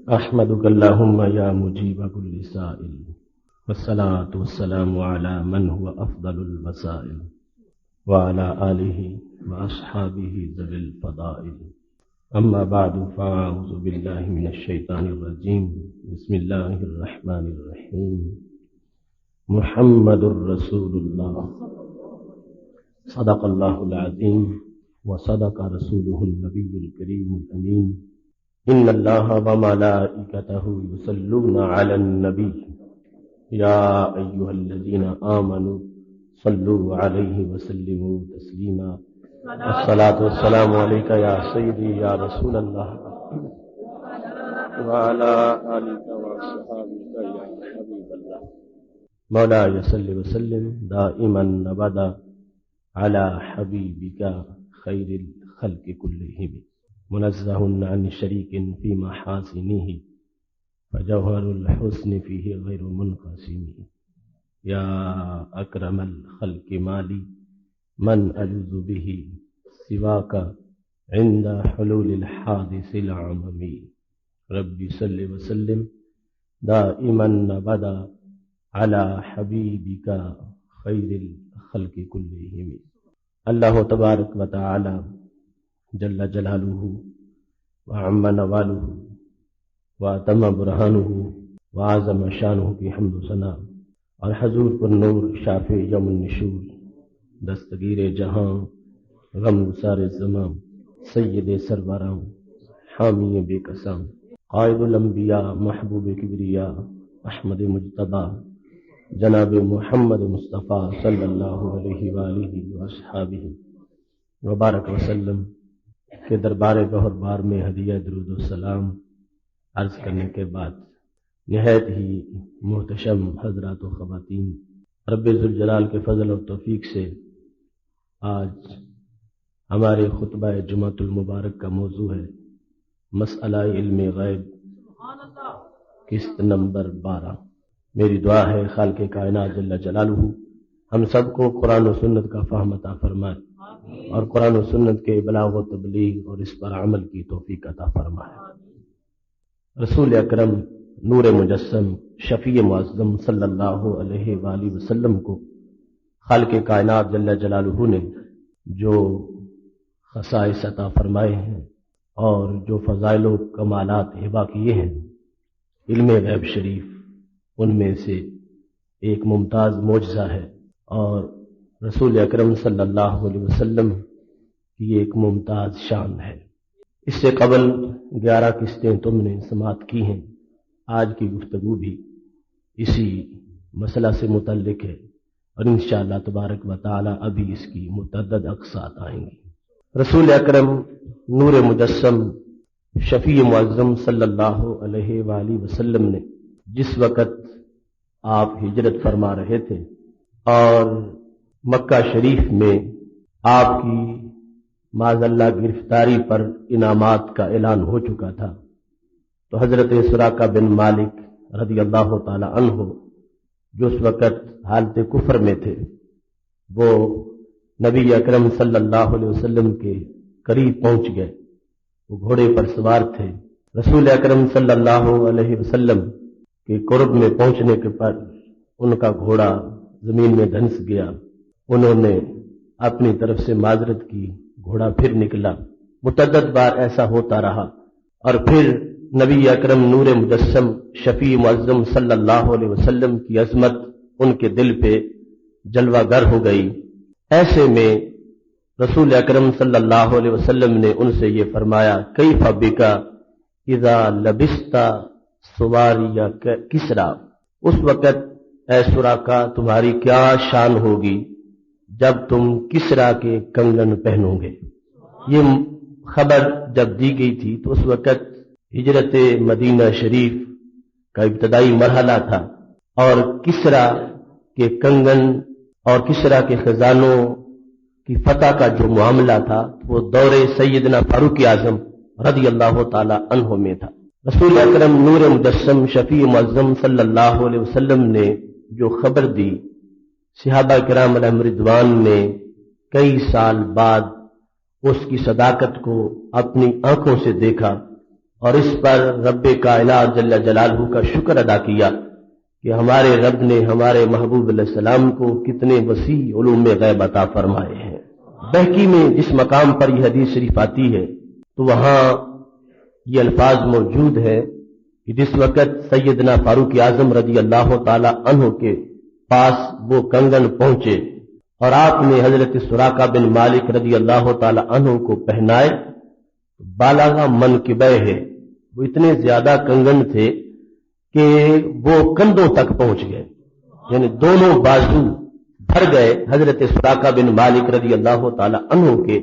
احمدک اللہم یا مجیب کل سائل والصلاة والسلام علی من هو افضل الوسائل وعلی آلہ واصحابہ ذوی الفضائل اما بعد فاعوذ باللہ من الشیطان الرجیم بسم اللہ الرحمن الرحیم محمد الرسول اللہ صدق اللہ العظیم وصدق رسولہ النبی الکریم الامین ان اللہ وملائکتہ یصلون علی النبی یا ایہا الذین آمنوا صلوا علیہ وسلموا تسلیما الصلاۃ والسلام علیک یا سیدی یا رسول اللہ وعلی آلک واصحابک یا حبیب اللہ مولاي صل وسلم دائما ابدا على حبیبک خیر الخلق كلهم منزہ عن شریک فی محاسنہ فجوہر الحسن فیہ غیر منقسم یا اکرم الخلق مالی من اجوز به سواک عند حلول الحادث العممی ربی صل وسلم دائما ابدا علی حبیبک خیر الخلق کلہم۔ اللہ تبارک و تعالی جل جلالہ وعم نوالہ واتم برہانہ وعظم شانہ کی حمد و ثنا اور حضور پر نور شافع یوم النشور دستگیر جہاں غم گسار زمان سید سروران حامی بے قسام قائد الانبیاء محبوب کبریا احمد مجتبی جناب محمد مصطفیٰ صلی اللہ علیہ وآلہ وصحابہ وبارک وسلم کے دربار گہر بار میں ہدیہ درود و سلام عرض کرنے کے بعد نہایت ہی محتشم حضرات و خواتین، رب ذوالجلال کے فضل و توفیق سے آج ہمارے خطبہ جمعۃ المبارک کا موضوع ہے مسئلہ علم غیب، قسط نمبر 12۔ میری دعا ہے خالق کائنات جل جلالہ ہم سب کو قرآن و سنت کا فہم عطا فرمائے اور قرآن و سنت کے ابلاغ و تبلیغ اور اس پر عمل کی توفیق عطا فرمائے۔ رسول اکرم نور مجسم شفیع معظم صلی اللہ علیہ وآلہ وسلم کو خالق کائنات جل جلالہ نے جو خصائص عطا فرمائے ہیں اور جو فضائل و کمالات ہبہ کیے ہیں، علم غیب شریف ان میں سے ایک ممتاز معجزہ ہے اور رسول اکرم صلی اللہ علیہ وسلم کی ایک ممتاز شان ہے۔ اس سے قبل 11 قسطیں تم نے سماعت کی ہیں، آج کی گفتگو بھی اسی مسئلہ سے متعلق ہے اور انشاءاللہ تبارک و تعالی ابھی اس کی متعدد اقساط آئیں گی۔ رسول اکرم نور مجسم شفیع معظم صلی اللہ علیہ وآلہ وسلم نے جس وقت آپ ہجرت فرما رہے تھے اور مکہ شریف میں آپ کی معاذ اللہ گرفتاری پر انعامات کا اعلان ہو چکا تھا، تو حضرت سراقہ بن مالک رضی اللہ تعالی عنہ جو اس وقت حالت کفر میں تھے، وہ نبی اکرم صلی اللہ علیہ وسلم کے قریب پہنچ گئے۔ وہ گھوڑے پر سوار تھے، رسول اکرم صلی اللہ علیہ وسلم کے قرب میں پہنچنے کے پر ان کا گھوڑا زمین میں دھنس گیا۔ انہوں نے اپنی طرف سے معذرت کی، گھوڑا پھر نکلا۔ متعدد بار ایسا ہوتا رہا اور پھر نبی اکرم نور مجسم شفیع معظم صلی اللہ علیہ وسلم کی عظمت ان کے دل پہ جلوہ گر ہو گئی۔ ایسے میں رسول اکرم صلی اللہ علیہ وسلم نے ان سے یہ فرمایا، کیف بکا اذا لبست سواری کسرا، اس وقت اے سراقہ تمہاری کیا شان ہوگی جب تم کسرا کے کنگن پہنو گے۔ یہ خبر جب دی گئی تھی تو اس وقت ہجرت مدینہ شریف کا ابتدائی مرحلہ تھا اور کسرا کے کنگن اور کسرا کے خزانوں کی فتح کا جو معاملہ تھا وہ دور سیدنا فاروق اعظم رضی اللہ تعالی عنہ میں تھا۔ رسول اکرم نور مجسم شفیع معظم صلی اللہ علیہ وسلم نے جو خبر دی، صحابہ کرام علیہم رضوان نے کئی سال بعد اس کی صداقت کو اپنی آنکھوں سے دیکھا اور اس پر رب کائنات جل جلالہ کا شکر ادا کیا کہ ہمارے رب نے ہمارے محبوب علیہ السلام کو کتنے وسیع علوم غیب عطا فرمائے ہیں۔ بہقی میں جس مقام پر یہ حدیث شریف آتی ہے تو وہاں یہ الفاظ موجود ہے کہ جس وقت سیدنا فاروق اعظم رضی اللہ تعالی عنہ کے پاس وہ کنگن پہنچے اور آپ نے حضرت سراقہ بن مالک رضی اللہ تعالی عنہ کو پہنائے، بالغ منکبہ ہے، وہ اتنے زیادہ کنگن تھے کہ وہ کندھوں تک پہنچ گئے، یعنی دونوں بازو بھر گئے حضرت سراقہ بن مالک رضی اللہ تعالی عنہ کے۔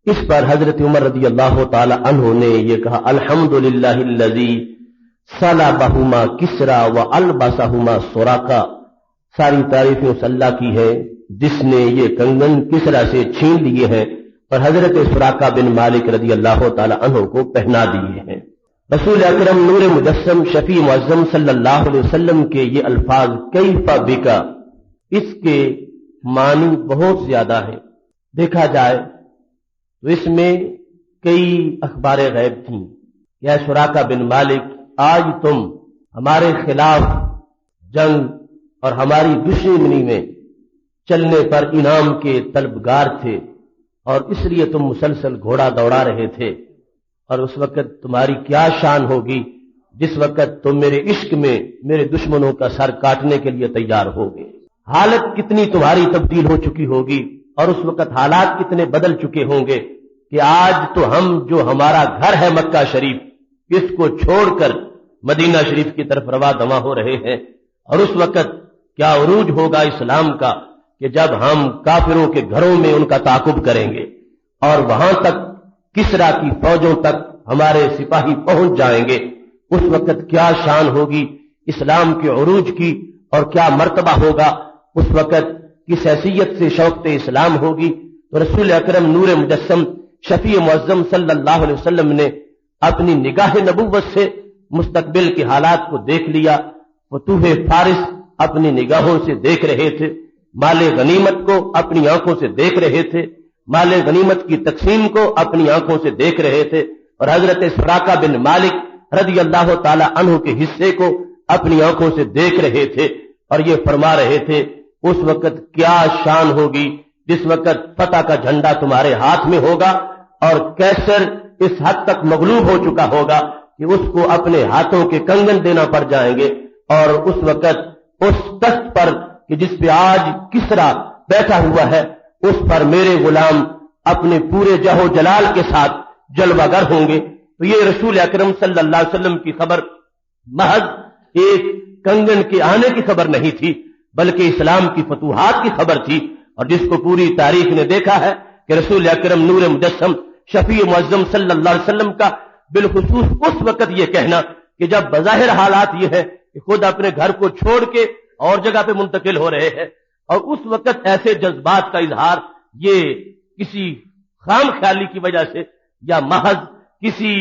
اس پر حضرت عمر رضی اللہ تعالی عنہ نے یہ کہا الحمدللہ الذی صلبہما کسری والبسہما سراقہ، ساری تعریفیں اس اللہ کی ہے جس نے یہ کنگن کسری سے چھین لیے ہیں اور حضرت سراقہ بن مالک رضی اللہ تعالی عنہ کو پہنا دیے ہیں۔ رسول اکرم نور مجسم شفیع معظم صلی اللہ علیہ وسلم کے یہ الفاظ کیف بکا، اس کے معنی بہت زیادہ ہیں۔ دیکھا جائے تو اس میں کئی اخبار غیب تھیں۔ یا سراقہ بن مالک، آج تم ہمارے خلاف جنگ اور ہماری دشمنی میں چلنے پر انعام کے طلبگار تھے اور اس لیے تم مسلسل گھوڑا دوڑا رہے تھے، اور اس وقت تمہاری کیا شان ہوگی جس وقت تم میرے عشق میں میرے دشمنوں کا سر کاٹنے کے لیے تیار ہوگے۔ حالت کتنی تمہاری تبدیل ہو چکی ہوگی اور اس وقت حالات کتنے بدل چکے ہوں گے کہ آج تو ہم جو ہمارا گھر ہے مکہ شریف، اس کو چھوڑ کر مدینہ شریف کی طرف رواں دواں ہو رہے ہیں، اور اس وقت کیا عروج ہوگا اسلام کا کہ جب ہم کافروں کے گھروں میں ان کا تعاقب کریں گے اور وہاں تک کسریٰ کی فوجوں تک ہمارے سپاہی پہنچ جائیں گے، اس وقت کیا شان ہوگی اسلام کے عروج کی اور کیا مرتبہ ہوگا، اس وقت کس حیثیت سے شوقت اسلام ہوگی۔ تو رسول اکرم نور مجسم شفیع معظم صلی اللہ علیہ وسلم نے اپنی نگاہ نبوت سے مستقبل کے حالات کو دیکھ لیا۔ فتوح فارس اپنی نگاہوں سے دیکھ رہے تھے، مال غنیمت کو اپنی آنکھوں سے دیکھ رہے تھے، مال غنیمت کی تقسیم کو اپنی آنکھوں سے دیکھ رہے تھے، اور حضرت سراقہ بن مالک رضی اللہ تعالی عنہ کے حصے کو اپنی آنکھوں سے دیکھ رہے تھے، اور یہ فرما رہے تھے اس وقت کیا شان ہوگی جس وقت فتح کا جھنڈا تمہارے ہاتھ میں ہوگا اور کیسر اس حد تک مغلوب ہو چکا ہوگا کہ اس کو اپنے ہاتھوں کے کنگن دینا پڑ جائیں گے، اور اس وقت اس تخت پر کہ جس پہ آج کسریٰ بیٹھا ہوا ہے اس پر میرے غلام اپنے پورے جہو جلال کے ساتھ جلوہ گر ہوں گے۔ تو یہ رسول اکرم صلی اللہ علیہ وسلم کی خبر محض ایک کنگن کے آنے کی خبر نہیں تھی، بلکہ اسلام کی فتوحات کی خبر تھی، اور جس کو پوری تاریخ نے دیکھا ہے کہ رسول اکرم نور مجسم شفیع معظم صلی اللہ علیہ وسلم کا بالخصوص اس وقت یہ کہنا کہ جب بظاہر حالات یہ ہے کہ خود اپنے گھر کو چھوڑ کے اور جگہ پہ منتقل ہو رہے ہیں، اور اس وقت ایسے جذبات کا اظہار یہ کسی خام خیالی کی وجہ سے یا محض کسی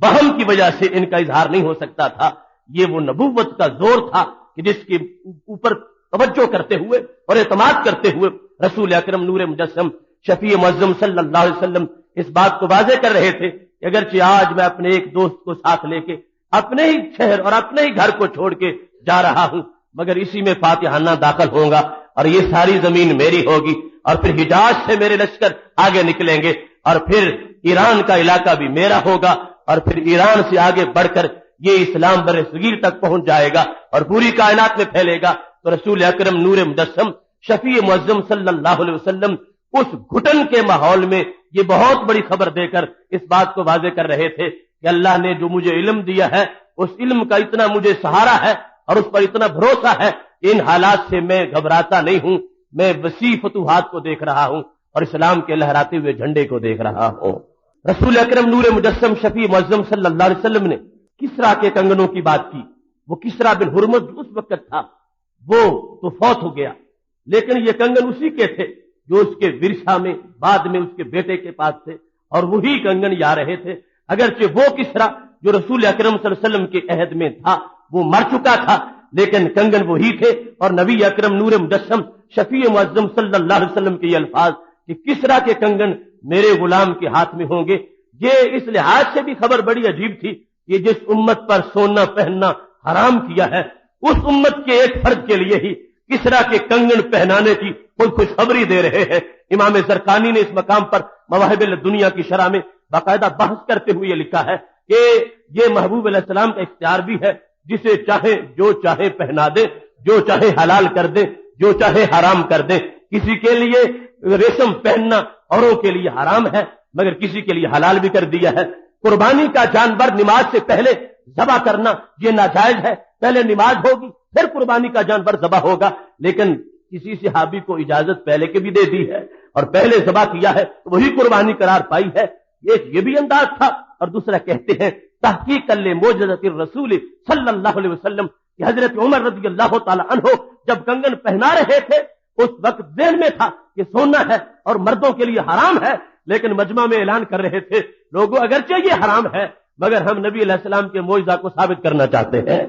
بہم کی وجہ سے ان کا اظہار نہیں ہو سکتا تھا، یہ وہ نبوت کا زور تھا کہ جس کے اوپر توجہ کرتے ہوئے اور اعتماد کرتے ہوئے رسول اکرم نور مجسم شفیع معظم صلی اللہ علیہ وسلم اس بات کو واضح کر رہے تھے کہ اگرچہ آج میں اپنے ایک دوست کو ساتھ لے کے اپنے ہی شہر اور اپنے ہی گھر کو چھوڑ کے جا رہا ہوں، مگر اسی میں فاتحانہ داخل ہوں گا اور یہ ساری زمین میری ہوگی، اور پھر حجاز سے میرے لشکر آگے نکلیں گے، اور پھر ایران کا علاقہ بھی میرا ہوگا، اور پھر ایران سے آگے بڑھ کر یہ اسلام بر صغیر تک پہنچ جائے گا اور پوری کائنات میں پھیلے گا۔ تو رسول اکرم نور مجسم شفیع معظم صلی اللہ علیہ وسلم اس گھٹن کے ماحول میں یہ بہت بڑی خبر دے کر اس بات کو واضح کر رہے تھے کہ اللہ نے جو مجھے علم دیا ہے اس علم کا اتنا مجھے سہارا ہے اور اس پر اتنا بھروسہ ہے، ان حالات سے میں گھبراتا نہیں ہوں، میں وسیع فتوحات کو دیکھ رہا ہوں اور اسلام کے لہراتے ہوئے جھنڈے کو دیکھ رہا ہوں۔ رسول اکرم نور مجسم شفیع معظم صلی اللہ علیہ وسلم نے کسریٰ کے کنگنوں کی بات کی۔ وہ کسریٰ بن ہرمز اس وقت تھا، وہ تو فوت ہو گیا، لیکن یہ کنگن اسی کے تھے جو اس کے ورثہ میں بعد میں اس کے بیٹے کے پاس تھے، اور وہی کنگن یا رہے تھے۔ اگرچہ وہ کسریٰ جو رسول اکرم صلی اللہ علیہ وسلم کے عہد میں تھا وہ مر چکا تھا، لیکن کنگن وہی تھے، اور نبی اکرم نور مجسم شفیع معظم صلی اللہ علیہ وسلم کے یہ الفاظ کہ کسریٰ کے کنگن میرے غلام کے ہاتھ میں ہوں گے، یہ اس لحاظ سے بھی خبر بڑی عجیب تھی، یہ جس امت پر سونا پہننا حرام کیا ہے اس امت کے ایک فرد کے لیے ہی کسرا کے کنگن پہنانے کی کوئی خوشخبری دے رہے ہیں۔ امام زرقانی نے اس مقام پر مواہب دنیا کی شرح میں باقاعدہ بحث کرتے ہوئے لکھا ہے کہ یہ محبوب علیہ السلام کا اختیار بھی ہے، جسے چاہے جو چاہے پہنا دے، جو چاہے حلال کر دے، جو چاہے حرام کر دے۔ کسی کے لیے ریشم پہننا اوروں کے لیے حرام ہے، مگر کسی کے لیے حلال بھی کر دیا ہے۔ قربانی کا جانور نماز سے پہلے ذبح کرنا یہ ناجائز ہے، پہلے نماز ہوگی پھر قربانی کا جانور ذبح ہوگا، لیکن کسی صحابی کو اجازت پہلے کے بھی دے دی ہے اور پہلے ذبح کیا ہے تو وہی قربانی قرار پائی ہے۔ ایک یہ بھی انداز تھا، اور دوسرا کہتے ہیں تحقیق الموجزۃ الرسول صلی اللہ علیہ وسلم کہ حضرت عمر رضی اللہ تعالی عنہ جب کنگن پہنا رہے تھے اس وقت ذہن میں تھا کہ سونا ہے اور مردوں کے لیے حرام ہے، لیکن مجمع میں اعلان کر رہے تھے لوگوں اگرچہ یہ حرام ہے مگر ہم نبی علیہ السلام کے معجزہ کو ثابت کرنا چاہتے ہیں۔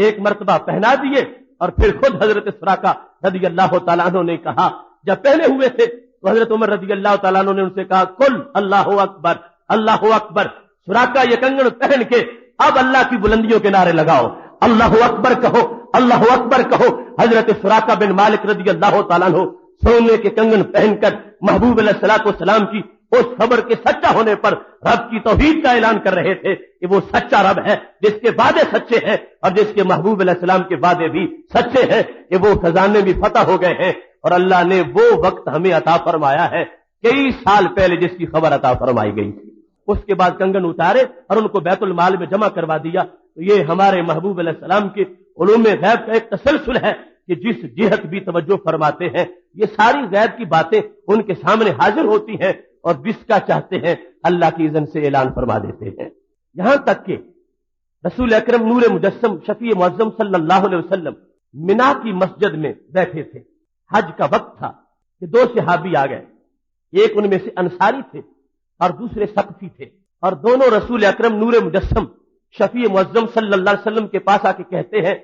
ایک مرتبہ پہنا دیے اور پھر خود حضرت سراقہ رضی اللہ تعالیٰ عنہ نے کہا، جب پہنے ہوئے تھے تو حضرت عمر رضی اللہ تعالیٰ عنہ نے ان سے کہا قل اللہ اکبر اللہ اکبر۔ سراقہ یہ کنگن پہن کے اب اللہ کی بلندیوں کے نعرے لگاؤ، اللہ اکبر کہو، اللہ اکبر کہو۔ حضرت سراقہ بن مالک رضی اللہ تعالیٰ عنہ سونے کے کنگن پہن کر محبوب علیہ الصلوۃ والسلام کی اس خبر کے سچا ہونے پر رب کی توحید کا اعلان کر رہے تھے کہ وہ سچا رب ہے جس کے وعدے سچے ہیں اور جس کے محبوب علیہ السلام کے وعدے بھی سچے ہیں کہ وہ خزانے بھی فتح ہو گئے ہیں، اور اللہ نے وہ وقت ہمیں عطا فرمایا ہے کئی سال پہلے جس کی خبر عطا فرمائی گئی تھی۔ اس کے بعد کنگن اتارے اور ان کو بیت المال میں جمع کروا دیا۔ تو یہ ہمارے محبوب علیہ السلام کے علوم غیب کا ایک تسلسل ہے کہ جس جہت بھی توجہ فرماتے ہیں یہ ساری غیب کی باتیں ان کے سامنے حاضر ہوتی ہیں اور جس کا چاہتے ہیں اللہ کی اذن سے اعلان فرما دیتے ہیں۔ یہاں تک کہ رسول اکرم نور مجسم شفیع معظم صلی اللہ علیہ وسلم منا کی مسجد میں بیٹھے تھے، حج کا وقت تھا کہ دو صحابی آ گئے، ایک ان میں سے انصاری تھے اور دوسرے ثقفی تھے، اور دونوں رسول اکرم نور مجسم شفیع معظم صلی اللہ علیہ وسلم کے پاس آ کے کہتے ہیں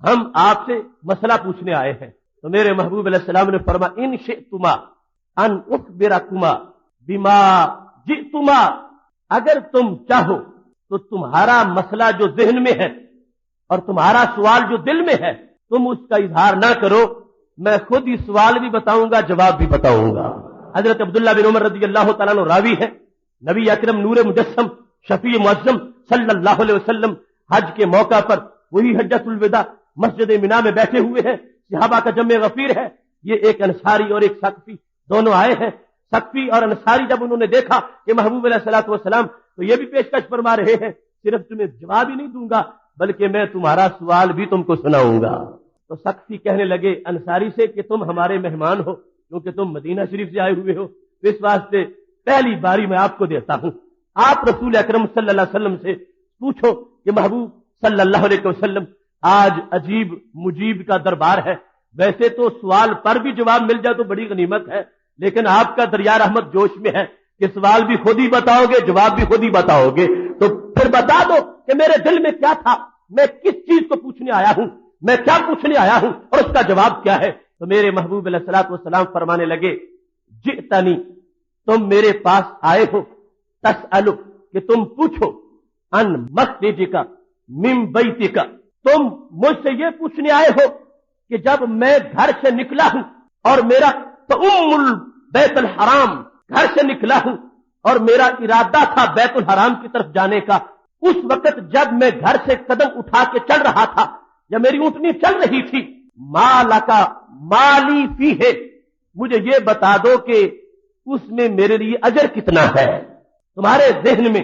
ہم آپ سے مسئلہ پوچھنے آئے ہیں۔ تو میرے محبوب علیہ السلام نے فرمایا ان شئتما ان اخبرکما بما جئتما، اگر تم چاہو تو تمہارا مسئلہ جو ذہن میں ہے اور تمہارا سوال جو دل میں ہے تم اس کا اظہار نہ کرو، میں خود ہی سوال بھی بتاؤں گا جواب بھی بتاؤں گا۔ حضرت عبداللہ بن عمر رضی اللہ تعالیٰ عنہ راوی ہے، نبی اکرم نور مجسم شفیع معظم صلی اللہ علیہ وسلم حج کے موقع پر وہی حجۃ الوداع مسجد منا میں بیٹھے ہوئے ہیں، صحابہ کا جمع غفیر ہے، یہ ایک انصاری اور ایک ثقفی دونوں آئے ہیں۔ ثقفی اور انصاری جب انہوں نے دیکھا کہ محبوب علیہ الصلوۃ والسلام تو یہ بھی پیشکش فرما رہے ہیں صرف تمہیں جواب ہی نہیں دوں گا بلکہ میں تمہارا سوال بھی تم کو سناؤں گا۔ تو ثقفی کہنے لگے انصاری سے کہ تم ہمارے مہمان ہو کیونکہ تم مدینہ شریف سے آئے ہوئے ہو، اس واسطے پہلی باری میں آپ کو دیتا ہوں، آپ رسول اکرم صلی اللہ علیہ وسلم سے پوچھو کہ محبوب صلی اللہ علیہ وسلم آج عجیب مجیب کا دربار ہے، ویسے تو سوال پر بھی جواب مل جائے تو بڑی غنیمت ہے، لیکن آپ کا دریا رحمت جوش میں ہے کہ سوال بھی خود ہی بتاؤ گے جواب بھی خود ہی بتاؤ گے، تو پھر بتا دو کہ میرے دل میں کیا تھا، میں کس چیز کو پوچھنے آیا ہوں، میں کیا پوچھنے آیا ہوں اور اس کا جواب کیا ہے۔ تو میرے محبوب علیہ الصلوۃ والسلام فرمانے لگے جئتنی، تم میرے پاس آئے ہو، تسألو کہ تم پوچھو، ان مخرجک من بیتک، تم مجھ سے یہ پوچھنے آئے ہو کہ جب میں گھر سے نکلا ہوں اور میرا بیت الحرام گھر سے نکلا ہوں اور میرا ارادہ تھا بیت الحرام کی طرف جانے کا، اس وقت جب میں گھر سے قدم اٹھا کے چل رہا تھا یا میری اونٹنی چل رہی تھی، مالکا مالی فی ہے، مجھے یہ بتا دو کہ اس میں میرے لیے اجر کتنا ہے۔ تمہارے ذہن میں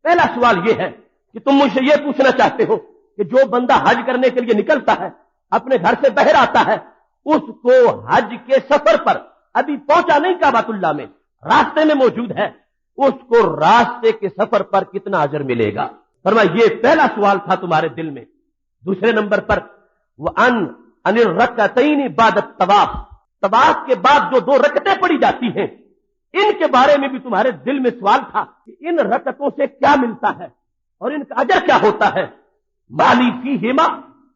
پہلا سوال یہ ہے کہ تم مجھ سے یہ پوچھنا چاہتے ہو کہ جو بندہ حج کرنے کے لیے نکلتا ہے اپنے گھر سے باہر آتا ہے اس کو حج کے سفر پر ابھی پہنچا نہیں کعبۃ اللہ میں، راستے میں موجود ہے، اس کو راستے کے سفر پر کتنا اجر ملے گا۔ فرمایا یہ پہلا سوال تھا تمہارے دل میں۔ دوسرے نمبر پر وَأَنْ الرَّكْعَتَيْنِ بَعْدَ الطَّوَافِ، طواف کے بعد جو دو رکعتیں پڑھی جاتی ہیں ان کے بارے میں بھی تمہارے دل میں سوال تھا کہ ان رکعتوں سے کیا ملتا ہے اور ان کا اجر کیا ہوتا ہے۔ مالی فیہما،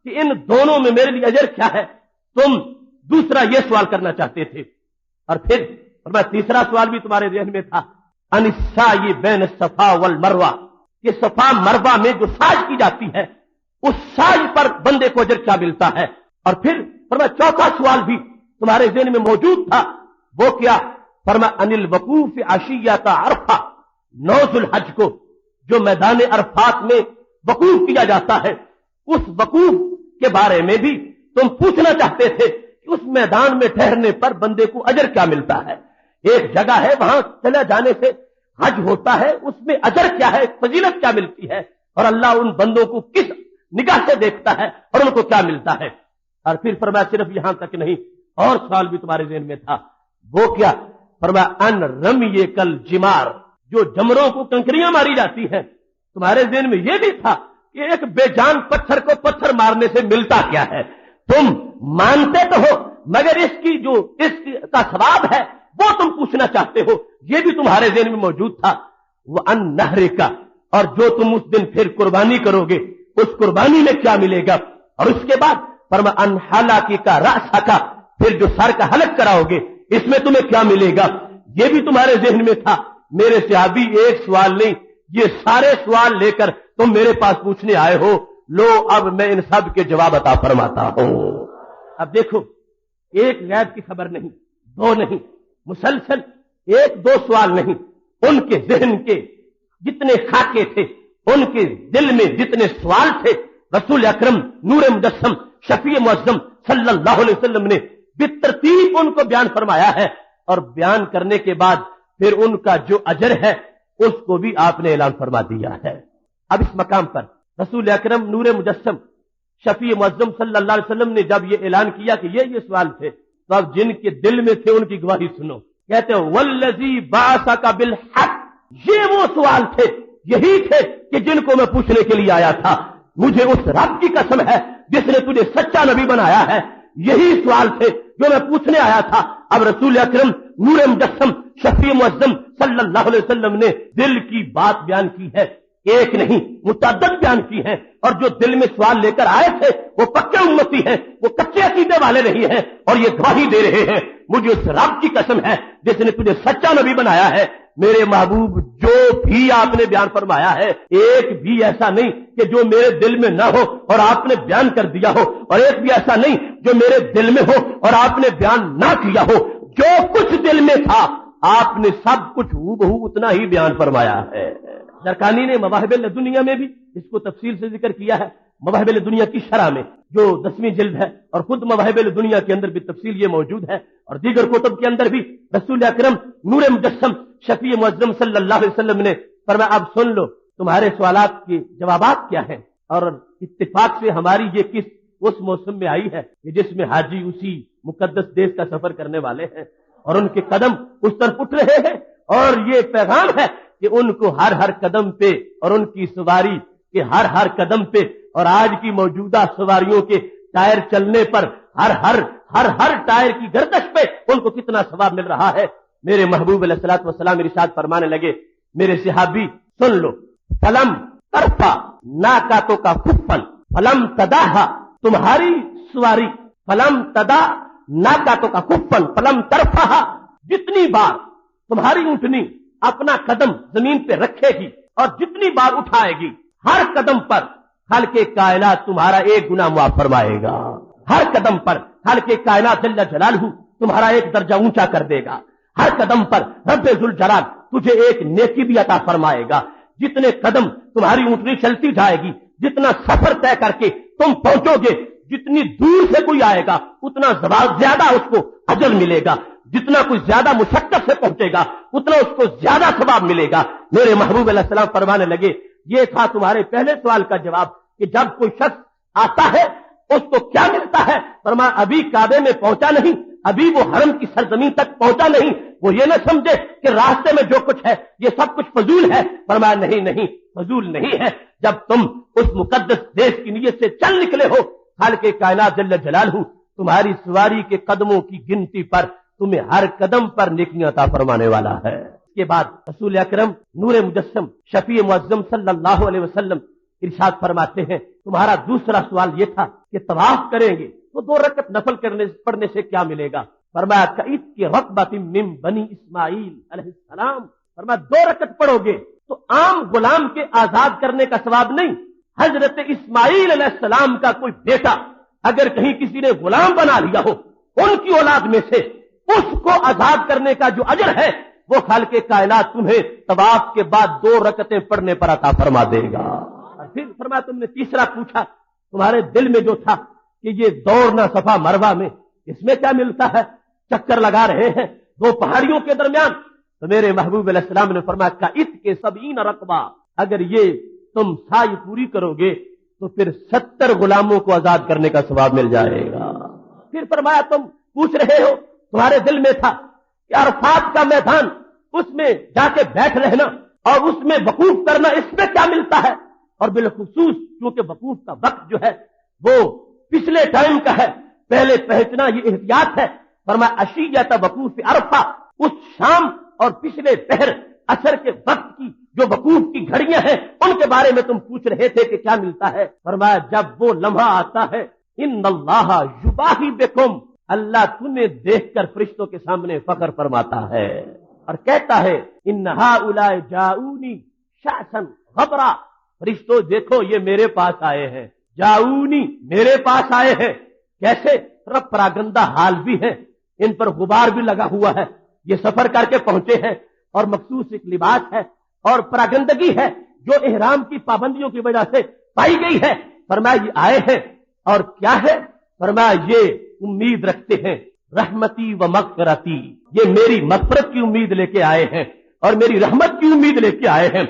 کہ ان دونوں میں میرے لیے اجر کیا ہے، تم دوسرا یہ سوال کرنا چاہتے تھے۔ اور پھر تیسرا سوال بھی تمہارے ذہن میں تھا، ان السعی بین الصفا والمروہ، یہ صفا مروہ میں جو سعی کی جاتی ہے اس سعی پر بندے کو اجر کیا ملتا ہے۔ اور پھر فرمایا چوتھا سوال بھی تمہارے ذہن میں موجود تھا، وہ کیا؟ فرمایا ان الوقوف عشیۃ عرفہ، 9 ذوالحج کو جو میدان عرفات میں وقوف کیا جاتا ہے، اس وقوف کے بارے میں بھی تم پوچھنا چاہتے تھے کہ اس میدان میں ٹھہرنے پر بندے کو اجر کیا ملتا ہے۔ ایک جگہ ہے وہاں چلے جانے سے حج ہوتا ہے، اس میں اجر کیا ہے، فضیلت کیا ملتی ہے، اور اللہ ان بندوں کو کس نگاہ سے دیکھتا ہے اور ان کو کیا ملتا ہے۔ اور پھر فرمایا صرف یہاں تک نہیں، اور سوال بھی تمہارے ذہن میں تھا، وہ کیا؟ فرمایا ان رمی کل جمار، جو جمروں کو کنکریاں ماری جاتی ہیں، تمہارے ذہن میں یہ بھی تھا کہ ایک بے جان پتھر کو پتھر مارنے سے ملتا کیا ہے؟ تم مانتے تو ہو مگر اس کا ثواب ہے وہ تم پوچھنا چاہتے ہو، یہ بھی تمہارے ذہن میں موجود تھا۔ وہ ان نہر کا، اور جو تم اس دن پھر قربانی کرو گے اس قربانی میں کیا ملے گا۔ اور اس کے بعد فرمایا ان حلاقی کا رأس کا، پھر جو سر کا حلق کراؤ گے اس میں تمہیں کیا ملے گا، یہ بھی تمہارے ذہن میں تھا۔ میرے صحابی ایک سوال نہیں، یہ سارے سوال لے کر تم میرے پاس پوچھنے آئے ہو، لو اب میں ان سب کے جواب عطا فرماتا ہوں۔ اب دیکھو، ایک غیب کی خبر نہیں، 2 نہیں، مسلسل 1-2 سوال نہیں، ان کے ذہن کے جتنے خاکے تھے، ان کے دل میں جتنے سوال تھے، رسول اکرم نور مجسم شفیع معظم صلی اللہ علیہ وسلم نے بالترتیب ان کو بیان فرمایا ہے، اور بیان کرنے کے بعد پھر ان کا جو اجر ہے اس کو بھی آپ نے اعلان فرما دیا ہے۔ اب اس مقام پر رسول اکرم نور مجسم شفیع معظم صلی اللہ علیہ وسلم نے جب یہ اعلان کیا کہ یہ سوال تھے، تو اب جن کے دل میں تھے ان کی گواہی سنو۔ کہتے ہیں والذی بعثک بالحق، یہ وہ سوال تھے، یہی تھے کہ جن کو میں پوچھنے کے لیے آیا تھا۔ مجھے اس رب کی قسم ہے جس نے تجھے سچا نبی بنایا ہے، یہی سوال تھے جو میں پوچھنے آیا تھا۔ اب رسول اکرم نور مجسم شفیع معظم صلی اللہ علیہ وسلم نے دل کی بات بیان کی ہے، ایک نہیں متعدد بیان کی ہیں، اور جو دل میں سوال لے کر آئے تھے وہ پکے امتی ہیں، وہ کچے عقیدے والے نہیں ہیں، اور یہ گواہی دے رہے ہیں مجھے اس رب کی قسم ہے جس نے تجھے سچا نبی بنایا ہے۔ میرے محبوب، جو بھی آپ نے بیان فرمایا ہے ایک بھی ایسا نہیں کہ جو میرے دل میں نہ ہو اور آپ نے بیان کر دیا ہو، اور ایک بھی ایسا نہیں جو میرے دل میں ہو اور آپ نے بیان نہ کیا ہو۔ جو کچھ دل میں تھا آپ نے سب کچھ ہو بہو اتنا ہی بیان فرمایا ہے۔ زرقانی نے مواہب الدنیا میں بھی اس کو تفصیل سے ذکر کیا ہے، مواہب الدنیا کی شرح میں جو 10ویں جلد ہے، اور خود مواہب الدنیا کے اندر بھی تفصیل یہ موجود ہے، اور دیگر کتب کے اندر بھی رسول اکرم نور مجسم شفیع معظم صلی اللہ علیہ وسلم نے فرمایا اب سن لو تمہارے سوالات کے جوابات کیا ہیں۔ اور اتفاق سے ہماری یہ قسط اس موسم میں آئی ہے کہ جس میں حاجی اسی مقدس دیش کا سفر کرنے والے ہیں، اور ان کے قدم اس طرف اٹھ رہے ہیں، اور یہ پیغام ہے کہ ان کو ہر قدم پہ، اور ان کی سواری کے ہر قدم پہ، اور آج کی موجودہ سواریوں کے ٹائر چلنے پر ہر ٹائر کی گردش پہ ان کو کتنا ثواب مل رہا ہے۔ میرے محبوب علیہ الصلوۃ والسلام ارشاد فرمانے لگے، میرے صحابی سن لو، فلم ترفع ناقاتوں کا کفن فلم تداہا، تمہاری سواری فلم تدا ناقاتوں کا کفن فلم ترفع، جتنی بار تمہاری اونٹنی اپنا قدم زمین پہ رکھے گی اور جتنی بار اٹھائے گی، ہر قدم پر خالق کائنات تمہارا ایک گناہ معاف فرمائے گا۔ ہر قدم پر خالق کائنات جل جلالہ تمہارا ایک درجہ اونچا کر دے گا۔ ہر قدم پر رب ذوالجلال تجھے ایک نیکی بھی عطا فرمائے گا۔ جتنے قدم تمہاری اونٹنی چلتی جائے گی، جتنا سفر طے کر کے تم پہنچو گے، جتنی دور سے کوئی آئے گا اتنا زیادہ اس کو اجر ملے گا، جتنا کوئی زیادہ مشقت سے پہنچے گا اتنا اس کو زیادہ ثواب ملے گا۔ میرے محبوب علیہ السلام فرمانے لگے، یہ تھا تمہارے پہلے سوال کا جواب کہ جب کوئی شخص آتا ہے اس کو کیا ملتا ہے۔ فرمایا ابھی کعبے میں پہنچا نہیں، ابھی وہ حرم کی سرزمین تک پہنچا نہیں، وہ یہ نہ سمجھے کہ راستے میں جو کچھ ہے یہ سب کچھ فضول ہے۔ فرمایا نہیں فضول نہیں ہے، جب تم اس مقدس دیش کی نیت سے چل نکلے ہو، خالق کائنات جل جلالہ تمہاری سواری کے قدموں کی گنتی پر تمہیں ہر قدم پر نیکیاں عطا فرمانے والا ہے۔ اس کے بعد رسول اکرم نور مجسم شفیع معظم صلی اللہ علیہ وسلم ارشاد فرماتے ہیں، تمہارا دوسرا سوال یہ تھا کہ طواف کریں گے تو 2 رکعت نفل پڑھنے سے کیا ملے گا۔ فرمایا کعید کی رقبۃ من بنی اسماعیل علیہ السلام، فرمایا 2 رکعت پڑھو گے تو عام غلام کے آزاد کرنے کا ثواب نہیں، حضرت اسماعیل علیہ السلام کا کوئی بیٹا اگر کہیں کسی نے غلام بنا لیا ہو ان کی اولاد میں سے، اس کو آزاد کرنے کا جو اجر ہے وہ خالق کائنات تمہیں طواف کے بعد 2 رکعتیں پڑھنے پر عطا فرما دے گا۔ اور پھر فرمایا تم نے تیسرا پوچھا تمہارے دل میں جو تھا کہ یہ دوڑنا صفا مروہ میں اس میں کیا ملتا ہے، چکر لگا رہے ہیں 2 پہاڑیوں کے درمیان، تو میرے محبوب علیہ السلام نے فرمایا کعت کے 70 رقبہ، اگر یہ تم سائی پوری کرو گے تو پھر 70 غلاموں کو آزاد کرنے کا ثواب مل جائے گا۔ پھر فرمایا تم پوچھ رہے ہو تمہارے دل میں تھا کہ عرفات کا میدان اس میں جا کے بیٹھ رہنا اور اس میں وقوف کرنا اس میں کیا ملتا ہے، اور بالخصوص کیونکہ وقوف کا وقت جو ہے وہ پچھلے ٹائم کا ہے، پہلے پہنچنا یہ احتیاط ہے۔ فرمایا عشیۃ وقوف عرفہ، اس شام اور پچھلے پہر عصر کے وقت کی جو وقوف کی گھڑیاں ہیں ان کے بارے میں تم پوچھ رہے تھے کہ کیا ملتا ہے۔ فرمایا جب وہ لمحہ آتا ہے ان اللہ یباہی بکم، اللہ تمہیں دیکھ کر فرشتوں کے سامنے فخر فرماتا ہے اور کہتا ہے ان ہؤلاء جاؤنی شعثا غبرا، فرشتوں دیکھو یہ میرے پاس آئے ہیں، جاؤنی میرے پاس آئے ہیں، کیسے رب پراگندہ حال بھی ہے، ان پر غبار بھی لگا ہوا ہے، یہ سفر کر کے پہنچے ہیں اور مخصوص ایک لباس ہے اور پراگندگی ہے جو احرام کی پابندیوں کی وجہ سے پائی گئی ہے۔ فرمایا یہ آئے ہیں اور کیا ہے، فرمایا یہ امید رکھتے ہیں رحمتی و مغفرتی، یہ میری مغفرت کی امید لے کے آئے ہیں اور میری رحمت کی امید لے کے آئے ہیں۔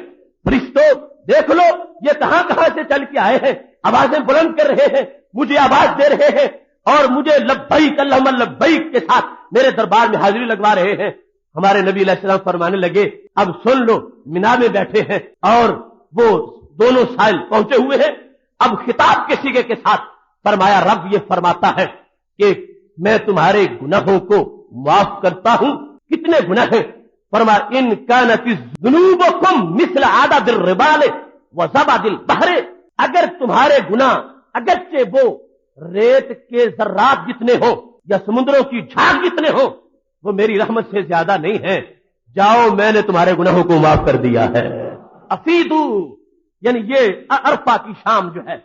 فرشتوں دیکھ لو یہ کہاں کہاں سے چل کے آئے ہیں، آوازیں بلند کر رہے ہیں، مجھے آواز دے رہے ہیں اور مجھے لبیک اللہم لبیک کے ساتھ میرے دربار میں حاضری لگوا رہے ہیں۔ ہمارے نبی علیہ السلام فرمانے لگے اب سن لو، مینا میں بیٹھے ہیں اور وہ دونوں سائل پہنچے ہوئے ہیں، اب خطاب کے سیغے کے ساتھ فرمایا رب یہ فرماتا ہے کہ میں تمہارے گناہوں کو معاف کرتا ہوں۔ کتنے گناہ ہیں؟ فرمایا ان کانت ذنوبکم مثل عدد الربال وزبد البحر، اگر تمہارے گناہ اگرچہ وہ ریت کے ذرات جتنے ہو یا سمندروں کی جھاگ جتنے ہو وہ میری رحمت سے زیادہ نہیں ہے، جاؤ میں نے تمہارے گناہوں کو معاف کر دیا ہے۔ افیدو یعنی یہ عرفہ کی شام جو ہے،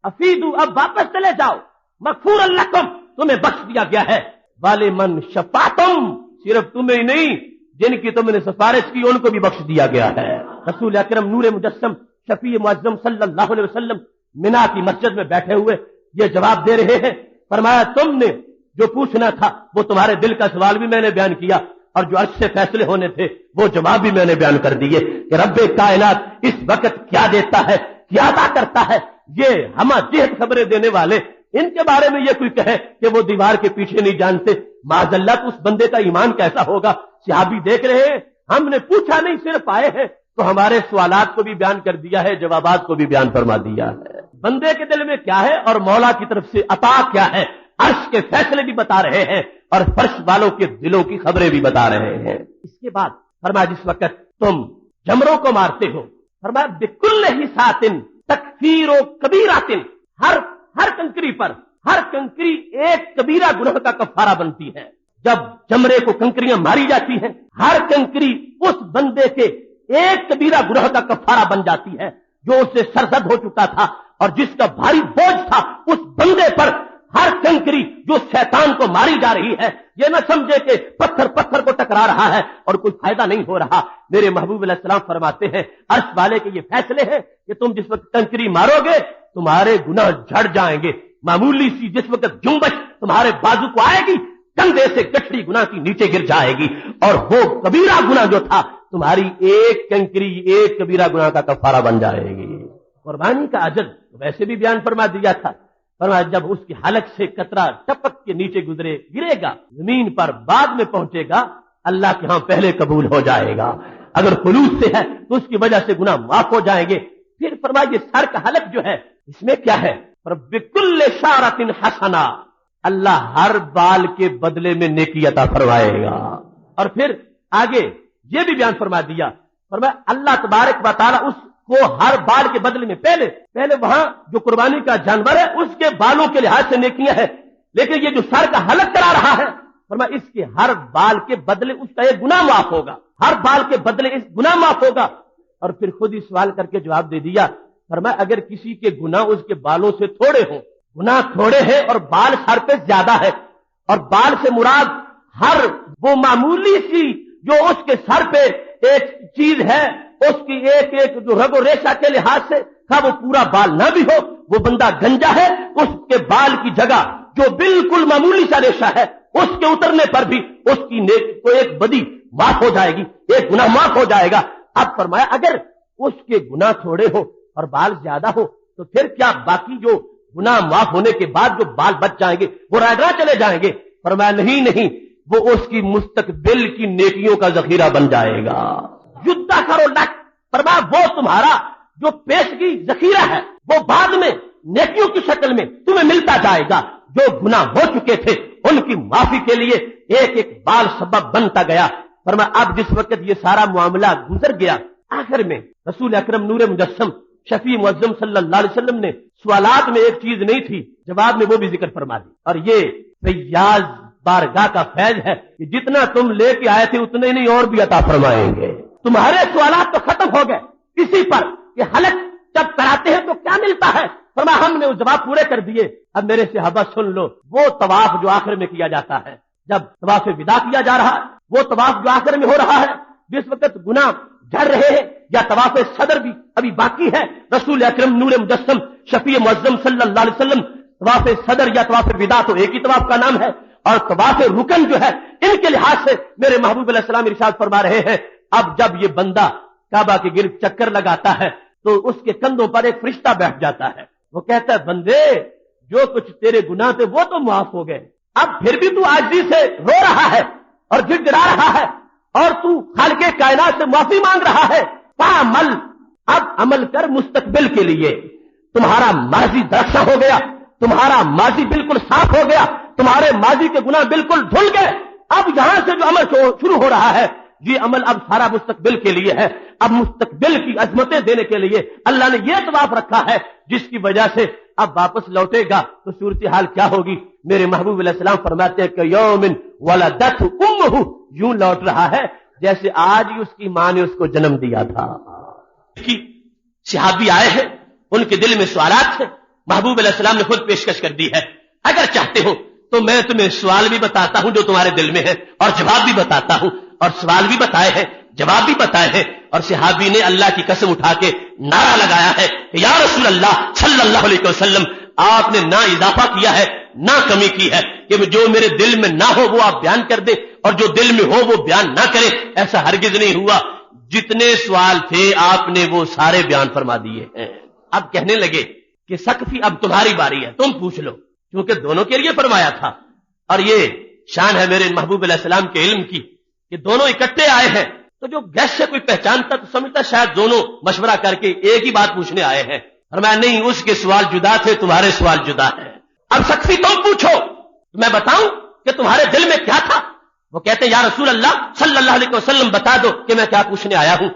افیدو اب واپس چلے جاؤ، مغفور لکم تمہیں بخش دیا گیا ہے، والمن شفعتم صرف تمہیں نہیں جن کی تم نے سفارش کی ان کو بھی بخش دیا گیا ہے۔ رسول اکرم نور مجسم شفیع معظم صلی اللہ علیہ وسلم مینا کی مسجد میں بیٹھے ہوئے یہ جواب دے رہے ہیں۔ فرمایا تم نے جو پوچھنا تھا وہ تمہارے دل کا سوال بھی میں نے بیان کیا اور جو عرش سے فیصلے ہونے تھے وہ جواب بھی میں نے بیان کر دیے کہ رب کائنات اس وقت کیا دیتا ہے، کیا عطا کرتا ہے۔ یہ ہم جہت خبریں دینے والے ان کے بارے میں یہ کوئی کہے کہ وہ دیوار کے پیچھے نہیں جانتے، معاذ اللہ تو اس بندے کا ایمان کیسا ہوگا۔ صحابی دیکھ رہے ہیں ہم نے پوچھا نہیں صرف آئے ہیں، تو ہمارے سوالات کو بھی بیان کر دیا ہے، جوابات کو بھی بیان فرما دیا ہے۔ بندے کے دل میں کیا ہے اور مولا کی طرف سے عطا کیا ہے، عرش کے فیصلے بھی بتا رہے ہیں اور فرش والوں کے دلوں کی خبریں بھی بتا رہے ہیں۔ اس کے بعد فرمایا جس وقت تم جمروں کو مارتے ہو، فرمایا بکل حسات تکفیر و کبیرات، ہر کنکری پر ہر کنکری ایک کبیرہ گناہ کا کفارہ بنتی ہے۔ جب جمرے کو کنکریاں ماری جاتی ہیں ہر کنکری اس بندے کے ایک کبیرہ گناہ کا کفارہ بن جاتی ہے جو اس سے سرزد ہو چکا تھا اور جس کا بھاری بوجھ تھا اس بندے پر۔ ہر کنکری جو شیطان کو ماری جا رہی ہے یہ نہ سمجھے کہ پتھر پتھر کو ٹکرا رہا ہے اور کوئی فائدہ نہیں ہو رہا۔ میرے محبوب علیہ السلام فرماتے ہیں عرش والے کے یہ فیصلے ہیں کہ تم جس وقت کنکری مارو گے تمہارے گناہ جھڑ جائیں گے، معمولی سی جس وقت جنبش تمہارے بازو کو آئے گی کندھے سے گٹھڑی گناہ کی نیچے گر جائے گی اور وہ کبیرہ گناہ جو تھا تمہاری ایک کنکری ایک کبیرہ گناہ کا کفارہ بن جائے گی۔ قربانی کا اجر ویسے بھی بیان فرما دیا تھا، فرمایا جب اس کی حلق سے قطرہ ٹپک کے نیچے گرے گا زمین پر بعد میں پہنچے گا اللہ کے ہاں پہلے قبول ہو جائے گا، اگر خلوص سے ہے تو اس کی وجہ سے گناہ معاف ہو جائیں گے۔ پھر فرمایا یہ سر کا حلق جو ہے اس میں کیا ہے، بِكُلِّ شَعْرَةٍ حَسَنَةٍ، اللہ ہر بال کے بدلے میں نیکی عطا فرمائے گا۔ اور پھر آگے یہ بھی بیان فرما دیا، فرمایا اللہ تبارک و تعالی اس کو ہر بال کے بدلے میں پہلے وہاں جو قربانی کا جانور ہے اس کے بالوں کے لحاظ سے نیکیاں ہے، لیکن یہ جو سر کا حلق کرا رہا ہے فرمایا اس کے ہر بال کے بدلے اس کا ایک گناہ معاف ہوگا، ہر بال کے بدلے اس گناہ معاف ہوگا۔ اور پھر خود ہی سوال کر کے جواب دے دیا، فرمایا اگر کسی کے گناہ اس کے بالوں سے تھوڑے ہوں، گناہ تھوڑے ہیں اور بال سر پہ زیادہ ہے، اور بال سے مراد ہر وہ معمولی سی جو اس کے سر پہ ایک چیز ہے، اس کی ایک ایک جو رگ و ریشہ کے لحاظ سے تھا وہ پورا بال نہ بھی ہو، وہ بندہ گنجا ہے، اس کے بال کی جگہ جو بالکل معمولی سا ریشہ ہے اس کے اترنے پر بھی اس کی کو ایک بدی معاف ہو جائے گی، ایک گناہ معاف ہو جائے گا۔ اب فرمایا اگر اس کے گناہ تھوڑے ہو اور بال زیادہ ہو تو پھر کیا باقی جو گناہ معاف ہونے کے بعد جو بال بچ جائیں گے وہ رائے چلے جائیں گے؟ فرمایا نہیں، وہ اس کی مستقبل کی نیکیوں کا ذخیرہ بن جائے گا۔ یدہ کرو لک، فرمایا وہ تمہارا جو پیشگی ذخیرہ ہے وہ بعد میں نیکیوں کی شکل میں تمہیں ملتا جائے گا۔ جو گناہ ہو چکے تھے ان کی معافی کے لیے ایک ایک بال سبب بنتا گیا۔ فرمایا اب جس وقت یہ سارا معاملہ گزر گیا، آخر میں رسول اکرم نور مجسم شفیع معظم صلی اللہ علیہ وسلم نے سوالات میں ایک چیز نہیں تھی، جواب میں وہ بھی ذکر فرما دی، اور یہ فیاض بارگاہ کا فیض ہے کہ جتنا تم لے کے آئے تھے اتنے نہیں اور بھی عطا فرمائیں گے۔ تمہارے سوالات تو ختم ہو گئے اسی پر کہ حلق جب کراتے ہیں تو کیا ملتا ہے؟ فرمایا ہم نے وہ جواب پورے کر دیے۔ اب میرے صحابہ سن لو، وہ طواف جو آخر میں کیا جاتا ہے، جب طواف وداع کیا جا رہا ہے، وہ طواف جو آخر میں ہو رہا ہے، جس وقت گناہ جھڑ رہے ہیں یا طواف صدر بھی ابھی باقی ہے، رسول اکرم نور مجسم شفیع معظم صلی اللہ علیہ وسلم طواف صدر یا طواف وداع تو ایک ہی طواف کا نام ہے، اور طواف رکن جو ہے ان کے لحاظ سے میرے محبوب علیہ السلام ارشاد فرما رہے ہیں اب جب یہ بندہ کعبہ کے گرد چکر لگاتا ہے تو اس کے کندھوں پر ایک فرشتہ بیٹھ جاتا ہے، وہ کہتا ہے بندے جو کچھ تیرے گناہ تھے وہ تو معاف ہو گئے، اب پھر بھی تو عاجزی سے رو رہا ہے اور گڑ گڑا رہا ہے اور تو خالق کائنات سے معافی مانگ رہا ہے، فعمل، اب عمل کر مستقبل کے لیے۔ تمہارا ماضی درخشاں ہو گیا، تمہارا ماضی بالکل صاف ہو گیا، تمہارے ماضی کے گناہ بالکل دھل گئے، اب یہاں سے جو عمل شروع ہو رہا ہے یہ عمل اب سارا مستقبل کے لیے ہے، اب مستقبل کی عظمتیں دینے کے لیے اللہ نے یہ طواف رکھا ہے جس کی وجہ سے اب واپس لوٹے گا تو صورتحال کیا ہوگی؟ میرے محبوب علیہ السلام فرماتے ہیں کہ یومن ولدت امہ، یوں لوٹ رہا ہے جیسے آج ہی اس کی ماں نے اس کو جنم دیا تھا۔ صحابی آئے ہیں، ان کے دل میں سوالات ہیں، محبوب علیہ السلام نے خود پیشکش کر دی ہے، اگر چاہتے ہو تو میں تمہیں سوال بھی بتاتا ہوں جو تمہارے دل میں ہے اور جواب بھی بتاتا ہوں، اور سوال بھی بتائے ہیں جواب بھی بتائے ہیں، اور صحابی نے اللہ کی قسم اٹھا کے نعرہ لگایا ہے کہ یا رسول اللہ صلی اللہ علیہ وسلم آپ نے نہ اضافہ کیا ہے نہ کمی کی ہے کہ جو میرے دل میں نہ ہو وہ آپ بیان کر دیں اور جو دل میں ہو وہ بیان نہ کریں، ایسا ہرگز نہیں ہوا، جتنے سوال تھے آپ نے وہ سارے بیان فرما دیے ہیں۔ اب کہنے لگے کہ سقفی اب تمہاری باری ہے، تم پوچھ لو، کیونکہ دونوں کے لیے فرمایا تھا، اور یہ شان ہے میرے محبوب علیہ السلام کے علم کی کہ دونوں اکٹھے آئے ہیں، تو جو گیس سے کوئی پہچانتا تو سمجھتا شاید دونوں مشورہ کر کے ایک ہی بات پوچھنے آئے ہیں، فرمایا نہیں، اس کے سوال جدا تھے، تمہارے سوال جدا ہے، اب سقفی تم پوچھو، میں بتاؤں کہ تمہارے دل میں کیا تھا؟ وہ کہتے ہیں یا رسول اللہ صلی اللہ علیہ وسلم بتا دو کہ میں کیا پوچھنے آیا ہوں۔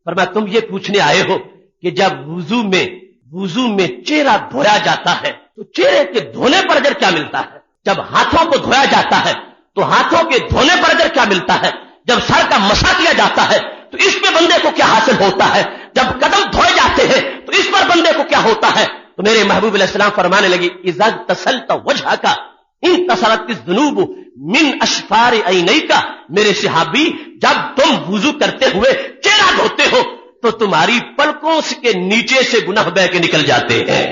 فرمایا تم یہ پوچھنے آئے ہو کہ جب وضو میں چہرہ دھویا جاتا ہے تو چہرے کے دھونے پر اجر کیا ملتا ہے؟ جب ہاتھوں کو دھویا جاتا ہے تو ہاتھوں کے دھونے پر اجر کیا ملتا ہے؟ جب سر کا مسح کیا جاتا ہے تو اس پہ بندے کو کیا حاصل ہوتا ہے؟ جب قدم دھوئے جاتے ہیں تو اس پر بندے کو کیا ہوتا ہے؟ تو میرے محبوب علیہ السلام فرمانے لگی اذا تسلت وجہ کا ان تصرت الذنوب من اشفار عینیک، میرے صحابی جب تم وضو کرتے ہوئے چہرہ دھوتے ہو تو تمہاری پلکوں کے نیچے سے گناہ بہ کے نکل جاتے ہیں،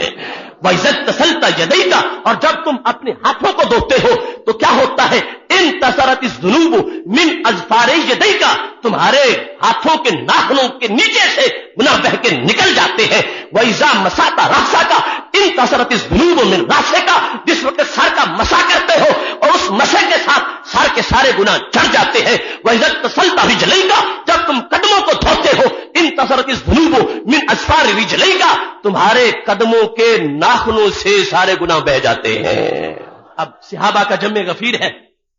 وَإِذَا اغْتَسَلْتَ يَدَيْكَ، اور جب تم اپنے ہاتھوں کو دھوتے ہو تو کیا ہوتا ہے؟ انتصرت الذنوب من اظفار يديك، تمہارے ہاتھوں کے ناخنوں کے نیچے سے گناہ بہ کے نکل جاتے ہیں، وَإِذَا مَسَحْتَ رَأْسَكَ انتصرت الذنوب من رأسك، جس وقت سر کا مسح کرتے ہو اور اس مسح کے ساتھ سر کے سارے گناہ جھڑ جاتے ہیں، وَإِذَا اغْتَسَلْتَ رِجْلَيْكَ، جب تم قدموں کو دھوتے ہو انتصرت الذنوب من اظفار رجليك، تمہارے قدموں کے ناخنوں سے سارے گناہ بہ جاتے ہیں۔ اب صحابہ کا جمع غفیر ہے،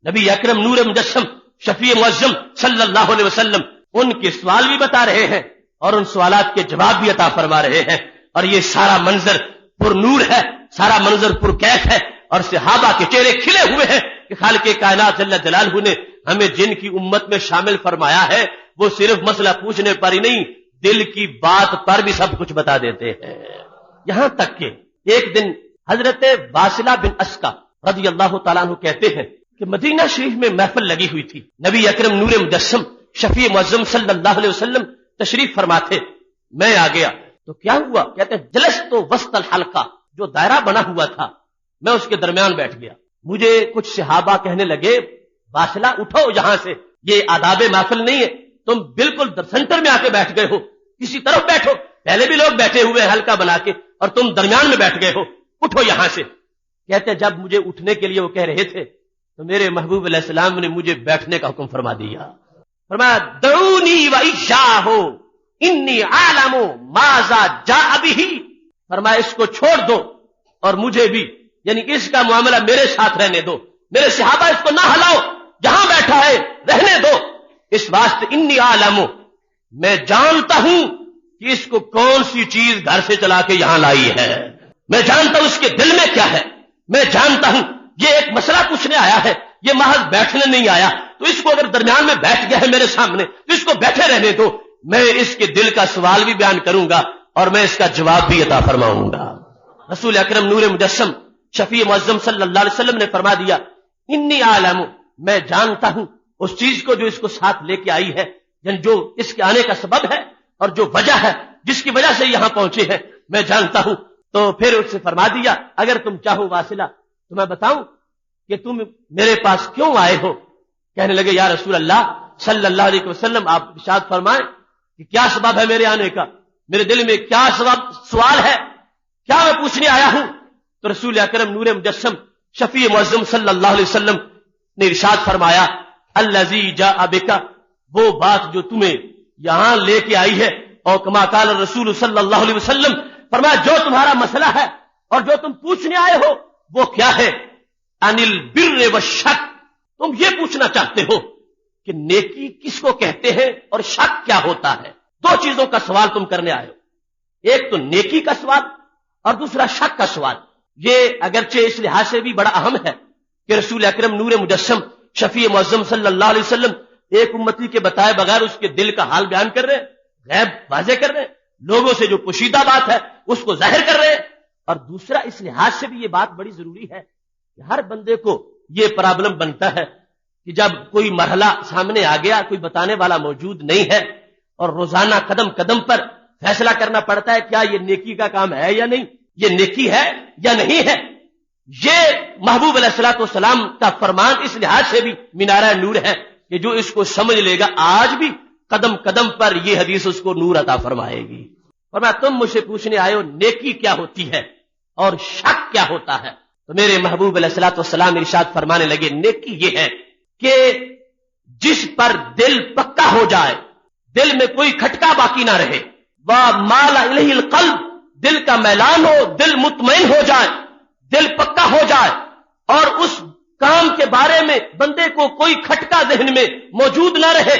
نبی اکرم نور مجسم شفیع معظم صلی اللہ علیہ وسلم ان کے سوال بھی بتا رہے ہیں اور ان سوالات کے جواب بھی عطا فرما رہے ہیں، اور یہ سارا منظر پر نور ہے، سارا منظر پر کیف ہے، اور صحابہ کے چہرے کھلے ہوئے ہیں، کہ خالق کائنات جل جلالہ نے ہمیں جن کی امت میں شامل فرمایا ہے وہ صرف مسئلہ پوچھنے پر ہی نہیں، دل کی بات پر بھی سب کچھ بتا دیتے ہیں. یہاں تک کہ ایک دن حضرت واصلہ بن اسقا رضی اللہ تعالیٰ عنہ کہتے ہیں کہ مدینہ شریف میں محفل لگی ہوئی تھی، نبی اکرم نور مجسم شفیع معظم صلی اللہ علیہ وسلم تشریف فرما تھے. میں آ گیا تو کیا ہوا؟ کہتے ہیں جلس تو وسط الحلقہ، جو دائرہ بنا ہوا تھا میں اس کے درمیان بیٹھ گیا. مجھے کچھ صحابہ کہنے لگے واصلہ اٹھو یہاں سے، یہ آداب محفل نہیں ہے، تم بالکل سینٹر میں آ کے بیٹھ گئے ہو، کسی طرف بیٹھو. پہلے بھی لوگ بیٹھے ہوئے حلقہ بنا کے اور تم درمیان میں بیٹھ گئے ہو، اٹھو یہاں سے. کہتے جب مجھے اٹھنے کے لیے وہ کہہ رہے تھے تو میرے محبوب علیہ السلام نے مجھے بیٹھنے کا حکم فرما دیا. فرمایا دعونی و ایشاہ انی عالم ماذا جاء به، فرمایا اس کو چھوڑ دو اور مجھے بھی، یعنی اس کا معاملہ میرے ساتھ رہنے دو. میرے صحابہ اس کو نہ ہلاؤ، جہاں بیٹھا ہے رہنے دو. اس واسطے انی عالم، میں جانتا ہوں کہ اس کو کون سی چیز گھر سے چلا کے یہاں لائی ہے، میں جانتا ہوں اس کے دل میں کیا ہے، میں جانتا ہوں یہ ایک مسئلہ پوچھنے آیا ہے، یہ محض بیٹھنے نہیں آیا. تو اس کو اگر درمیان میں بیٹھ گیا ہے میرے سامنے تو اس کو بیٹھے رہنے دو، میں اس کے دل کا سوال بھی بیان کروں گا اور میں اس کا جواب بھی عطا فرماؤں گا. رسول اکرم نور مجسم شفیع معظم صلی اللہ علیہ وسلم نے فرما دیا انی عالم، میں جانتا ہوں اس چیز کو جو اس کو ساتھ لے کے آئی ہے، یعنی جو اس کے آنے کا سبب ہے اور جو وجہ ہے جس کی وجہ سے یہاں پہنچے ہیں میں جانتا ہوں. تو پھر اس سے فرما دیا اگر تم چاہو واصلہ تو میں بتاؤں کہ تم میرے پاس کیوں آئے ہو. کہنے لگے یا رسول اللہ صلی اللہ علیہ وسلم آپ ارشاد فرمائیں کہ کیا سبب ہے میرے آنے کا، میرے دل میں کیا سوال ہے، کیا میں پوچھنے آیا ہوں. تو رسول اکرم نور مجسم شفیع معظم صلی اللہ علیہ وسلم نے ارشاد فرمایا الذی جاء بک، وہ بات جو تمہیں یہاں لے کے آئی ہے، اور کما قال رسول صلی اللہ علیہ وسلم، فرمایا جو تمہارا مسئلہ ہے اور جو تم پوچھنے آئے ہو وہ کیا ہے؟ ان البر والشک، تم یہ پوچھنا چاہتے ہو کہ نیکی کس کو کہتے ہیں اور شک کیا ہوتا ہے. دو چیزوں کا سوال تم کرنے آئے ہو، ایک تو نیکی کا سوال اور دوسرا شک کا سوال. یہ اگرچہ اس لحاظ سے بھی بڑا اہم ہے کہ رسول اکرم نور مجسم شفیع معظم صلی اللہ علیہ وسلم ایک امتی کے بتائے بغیر اس کے دل کا حال بیان کر رہے ہیں، غیب واضح کر رہے ہیں، لوگوں سے جو پوشیدہ بات ہے اس کو ظاہر کر رہے ہیں. اور دوسرا اس لحاظ سے بھی یہ بات بڑی ضروری ہے کہ ہر بندے کو یہ پرابلم بنتا ہے کہ جب کوئی مرحلہ سامنے آ گیا، کوئی بتانے والا موجود نہیں ہے اور روزانہ قدم قدم پر فیصلہ کرنا پڑتا ہے کیا یہ نیکی کا کام ہے یا نہیں، یہ نیکی ہے یا نہیں ہے. یہ محبوب علیہ الصلوۃ والسلام کا فرمان اس لحاظ سے بھی مینارہ نور ہے کہ جو اس کو سمجھ لے گا آج بھی قدم قدم پر یہ حدیث اس کو نور عطا فرمائے گی. فرمایا تم مجھ سے پوچھنے آئے ہو نیکی کیا ہوتی ہے اور شک کیا ہوتا ہے. تو میرے محبوب علیہ الصلوۃ والسلام ارشاد فرمانے لگے نیکی یہ ہے کہ جس پر دل پکا ہو جائے، دل میں کوئی کھٹکا باقی نہ رہے، وَمَالَ إِلَيْهِ الْقَلْبُ، دل کا میلان ہو، دل مطمئن ہو جائے، دل پکا ہو جائے اور اس کام کے بارے میں بندے کو کوئی کھٹکا ذہن میں موجود نہ رہے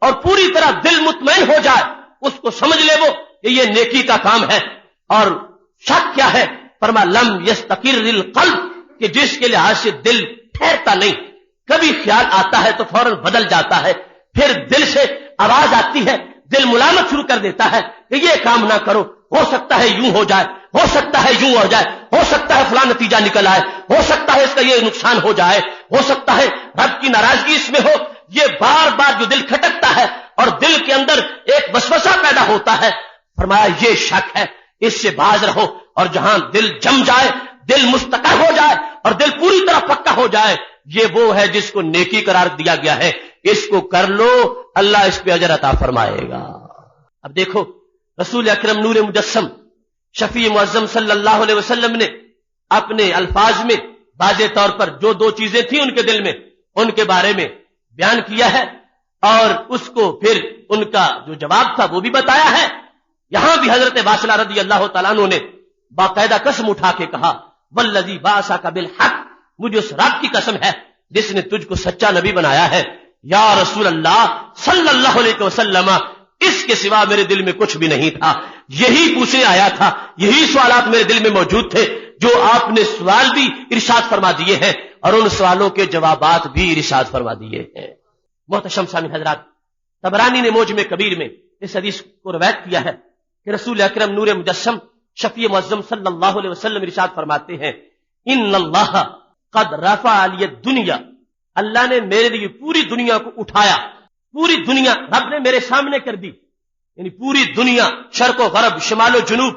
اور پوری طرح دل مطمئن ہو جائے، اس کو سمجھ لے وہ کہ یہ نیکی کا کام ہے. اور شک کیا ہے؟ فرمایا لم یستقر القلب، کہ جس کے لحاظ سے دل ٹھہرتا نہیں، کبھی خیال آتا ہے تو فوراً بدل جاتا ہے، پھر دل سے آواز آتی ہے، دل ملامت شروع کر دیتا ہے کہ یہ کام نہ کرو، ہو سکتا ہے یوں ہو جائے، ہو سکتا ہے یوں ہو جائے، ہو سکتا ہے فلاں نتیجہ نکل آئے، ہو سکتا ہے اس کا یہ نقصان ہو جائے، ہو سکتا ہے رب کی ناراضگی اس میں ہو. یہ بار بار جو دل کھٹکتا ہے اور دل کے اندر ایک وسوسہ پیدا ہوتا ہے، فرمایا یہ شک ہے، اس سے باز رہو. اور جہاں دل جم جائے، دل مستقر ہو جائے اور دل پوری طرح پکا ہو جائے، یہ وہ ہے جس کو نیکی قرار دیا گیا ہے. اس کو کر لو، اللہ اس پہ اجر عطا فرمائے گا. اب دیکھو رسول اکرم نور مجسم شفیع معظم صلی اللہ علیہ وسلم نے اپنے الفاظ میں واضح طور پر جو دو چیزیں تھیں ان کے دل میں، ان کے بارے میں بیان کیا ہے اور اس کو پھر ان کا جو جواب تھا وہ بھی بتایا ہے. یہاں بھی حضرت واصلہ رضی اللہ تعالیٰ عنہ نے باقاعدہ قسم اٹھا کے کہا والذی بعثک بالحق، مجھے اس رب کی قسم ہے جس نے تجھ کو سچا نبی بنایا ہے. یا رسول اللہ صلی اللہ علیہ وسلم، اس کے سوا میرے دل میں کچھ بھی نہیں تھا، یہی پوچھنے آیا تھا، یہی سوالات میرے دل میں موجود تھے، جو آپ نے سوال بھی ارشاد فرما دیے ہیں اور ان سوالوں کے جوابات بھی ارشاد فرما دیے ہیں۔ محتشم سامعین حضرات، طبرانی نے موجم کبیر میں اس حدیث کو روایت کیا ہے کہ رسول اکرم نور مجسم شفیع معظم صلی اللہ علیہ وسلم ارشاد فرماتے ہیں، ان اللہ قد رفع علی الدنیا، اللہ نے میرے لیے پوری دنیا کو اٹھایا، پوری دنیا رب نے میرے سامنے کر دی، یعنی پوری دنیا، شرق و غرب، شمال و جنوب،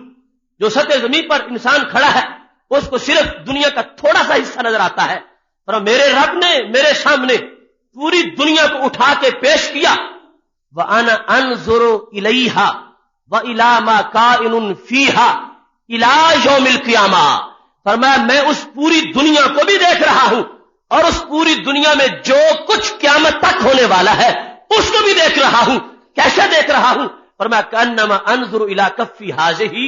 جو سطح زمین پر انسان کھڑا ہے اس کو صرف دنیا کا تھوڑا سا حصہ نظر آتا ہے، پر میرے رب نے میرے سامنے پوری دنیا کو اٹھا کے پیش کیا، وَأَنَا أَنظُرُ إِلَيْهَا وَإِلَى مَا كَائِنٌ فِيهَا إِلَى يَوْمِ الْقِيَامَةِ، فرمایا میں اس پوری دنیا کو بھی دیکھ رہا ہوں اور اس پوری دنیا میں جو کچھ قیامت تک ہونے والا ہے اس کو بھی دیکھ رہا ہوں۔ کیسے دیکھ رہا ہوں؟ فرمایا کأنما انظر الی کفی ھذہ،